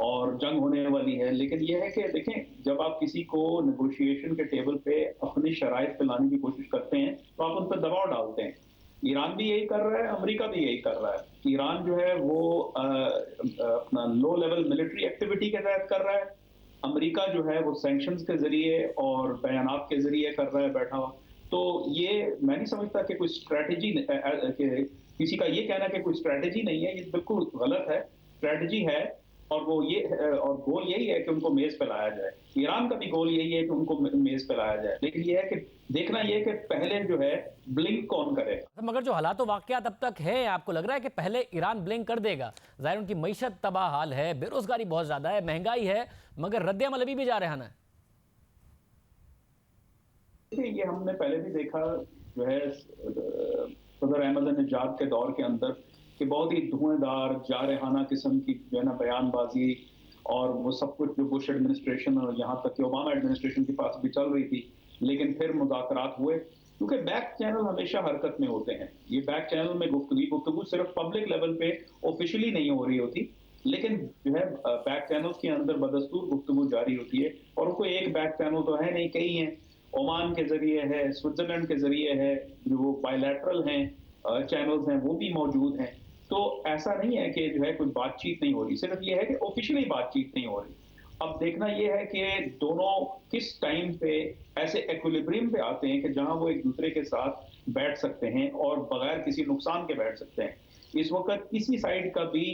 और जंग होने वाली है, लेकिन ये है कि देखें, जब आप किसी को नेगोशिएशन के टेबल पे अपनी शराइत पे लाने की कोशिश करते हैं तो आप उन पर दबाव डालते हैं। ईरान भी यही कर रहा है, अमेरिका भी यही कर रहा है। ईरान जो है वो अपना लो लेवल मिलिट्री एक्टिविटी के तहत कर रहा है, अमेरिका जो है वो सैंक्शंस के जरिए और बयानात के जरिए कर रहा है बैठा हुआ। तो ये मैं नहीं समझता कि कोई स्ट्रैटेजी, किसी का ये कहना कि कोई स्ट्रैटेजी नहीं है, ये बिल्कुल गलत है। स्ट्रैटेजी है और वो ये और गोल यही है कि उनको मेज पे लाया जाए। ईरान का भी गोल यही है कि उनको मेज पे लाया जाए, लेकिन ये है कि देखना ये है कि पहले जो है ब्लिंक कौन करे। मगर जो हालात वाक़यात अब तक है, आपको लग रहा है कि पहले ईरान ब्लिंक कर देगा? ज़ाहिर उनकी मईशत तबाह हाल है, बेरोजगारी बहुत ज़्यादा है, महंगाई है, मगर रद्द-ए-अमल अभी भी जा रहा है। ये हमने पहले भी देखा जो है सदर अहमद-ए-नजाद के दौर के अंदर कि बहुत ही धुआंधार जारहाना किस्म की जो है ना बयानबाजी और वो सब कुछ जो बुश एडमिनिस्ट्रेशन और यहाँ तक कि ओबामा एडमिनिस्ट्रेशन के पास भी चल रही थी, लेकिन फिर मुज़ाकरात हुए, क्योंकि बैक चैनल हमेशा हरकत में होते हैं। ये बैक चैनल में गुफ्तगू सिर्फ पब्लिक लेवल पे ऑफिशियली नहीं हो रही होती, लेकिन जो है बैक चैनल के अंदर बदस्तूर गुफ्तगू जारी होती है और कोई एक बैक चैनल तो है नहीं, कई हैं। ओमान के जरिए है, स्विट्जरलैंड के जरिए है, जो बायलैटरल हैं चैनल्स हैं वो भी मौजूद हैं। तो ऐसा नहीं है कि जो है कोई बातचीत नहीं हो रही, सिर्फ ये है कि ऑफिशियली बातचीत नहीं हो रही। अब देखना ये है कि दोनों किस टाइम पे ऐसे एक्विलिब्रियम पे आते हैं कि जहां वो एक दूसरे के साथ बैठ सकते हैं और बगैर किसी नुकसान के बैठ सकते हैं। इस वक्त किसी साइड का भी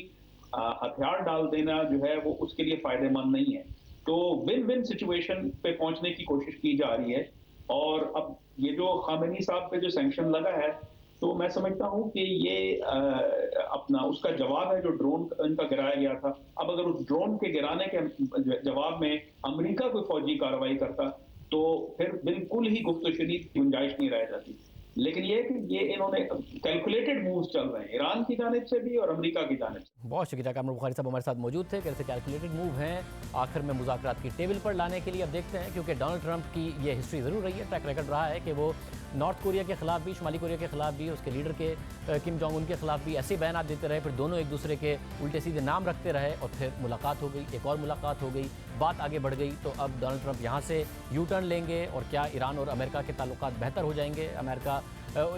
हथियार डाल देना जो है वो उसके लिए फायदेमंद नहीं है। तो विन विन सिचुएशन पे पहुंचने की कोशिश की जा रही है। और अब ये जो खामेनी साहब पे जो सैंक्शन लगा है, तो मैं समझता हूं कि ये अपना उसका जवाब है जो ड्रोन इनका गिराया गया था। अब अगर उस ड्रोन के गिराने के जवाब में अमेरिका कोई फौजी कार्रवाई करता तो फिर बिल्कुल ही गुफ्तशुनी गुंजाइश नहीं रह जाती। लेकिन ये कि ये इन्होंने कैलकुलेटेड मूव्स चल रहे हैं ईरान की जानिब से भी और अमेरिका की जानिब से। बहुत शुक्रिया कामरुल बुखारी साहब हमारे साथ मौजूद थे। कैसे कैलकुलेटेड मूव हैं आखिर में मुज़ाकरात की टेबल पर लाने के लिए। अब देखते हैं, क्योंकि डोनाल्ड ट्रंप की ये हिस्ट्री ज़रूर रही है, ट्रैक रिकॉर्ड रहा है कि वो नॉर्थ कोरिया के खिलाफ भी, शुमाली कोरिया के खिलाफ भी, उसके लीडर के किम जोंग उन के खिलाफ भी ऐसे बयान देते रहे, फिर दोनों एक दूसरे के उल्टे सीधे नाम रखते रहे और फिर मुलाकात हो गई, एक और मुलाकात हो गई, बात आगे बढ़ गई। तो अब डोनाल्ड ट्रंप यहाँ से यू टर्न लेंगे और क्या ईरान और अमेरिका के ताल्लुकात बेहतर हो जाएंगे? अमेरिका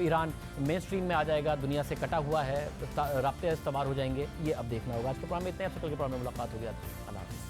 ईरान मेन स्ट्रीम में आ जाएगा, दुनिया से कटा हुआ है, राब्ते इस्तेमाल हो जाएंगे? ये अब देखना होगा। आज के प्रोग्राम में इतने, अब कल के प्रोग्राम में मुलाकात होगी। अल्लाह हाफ़िज़।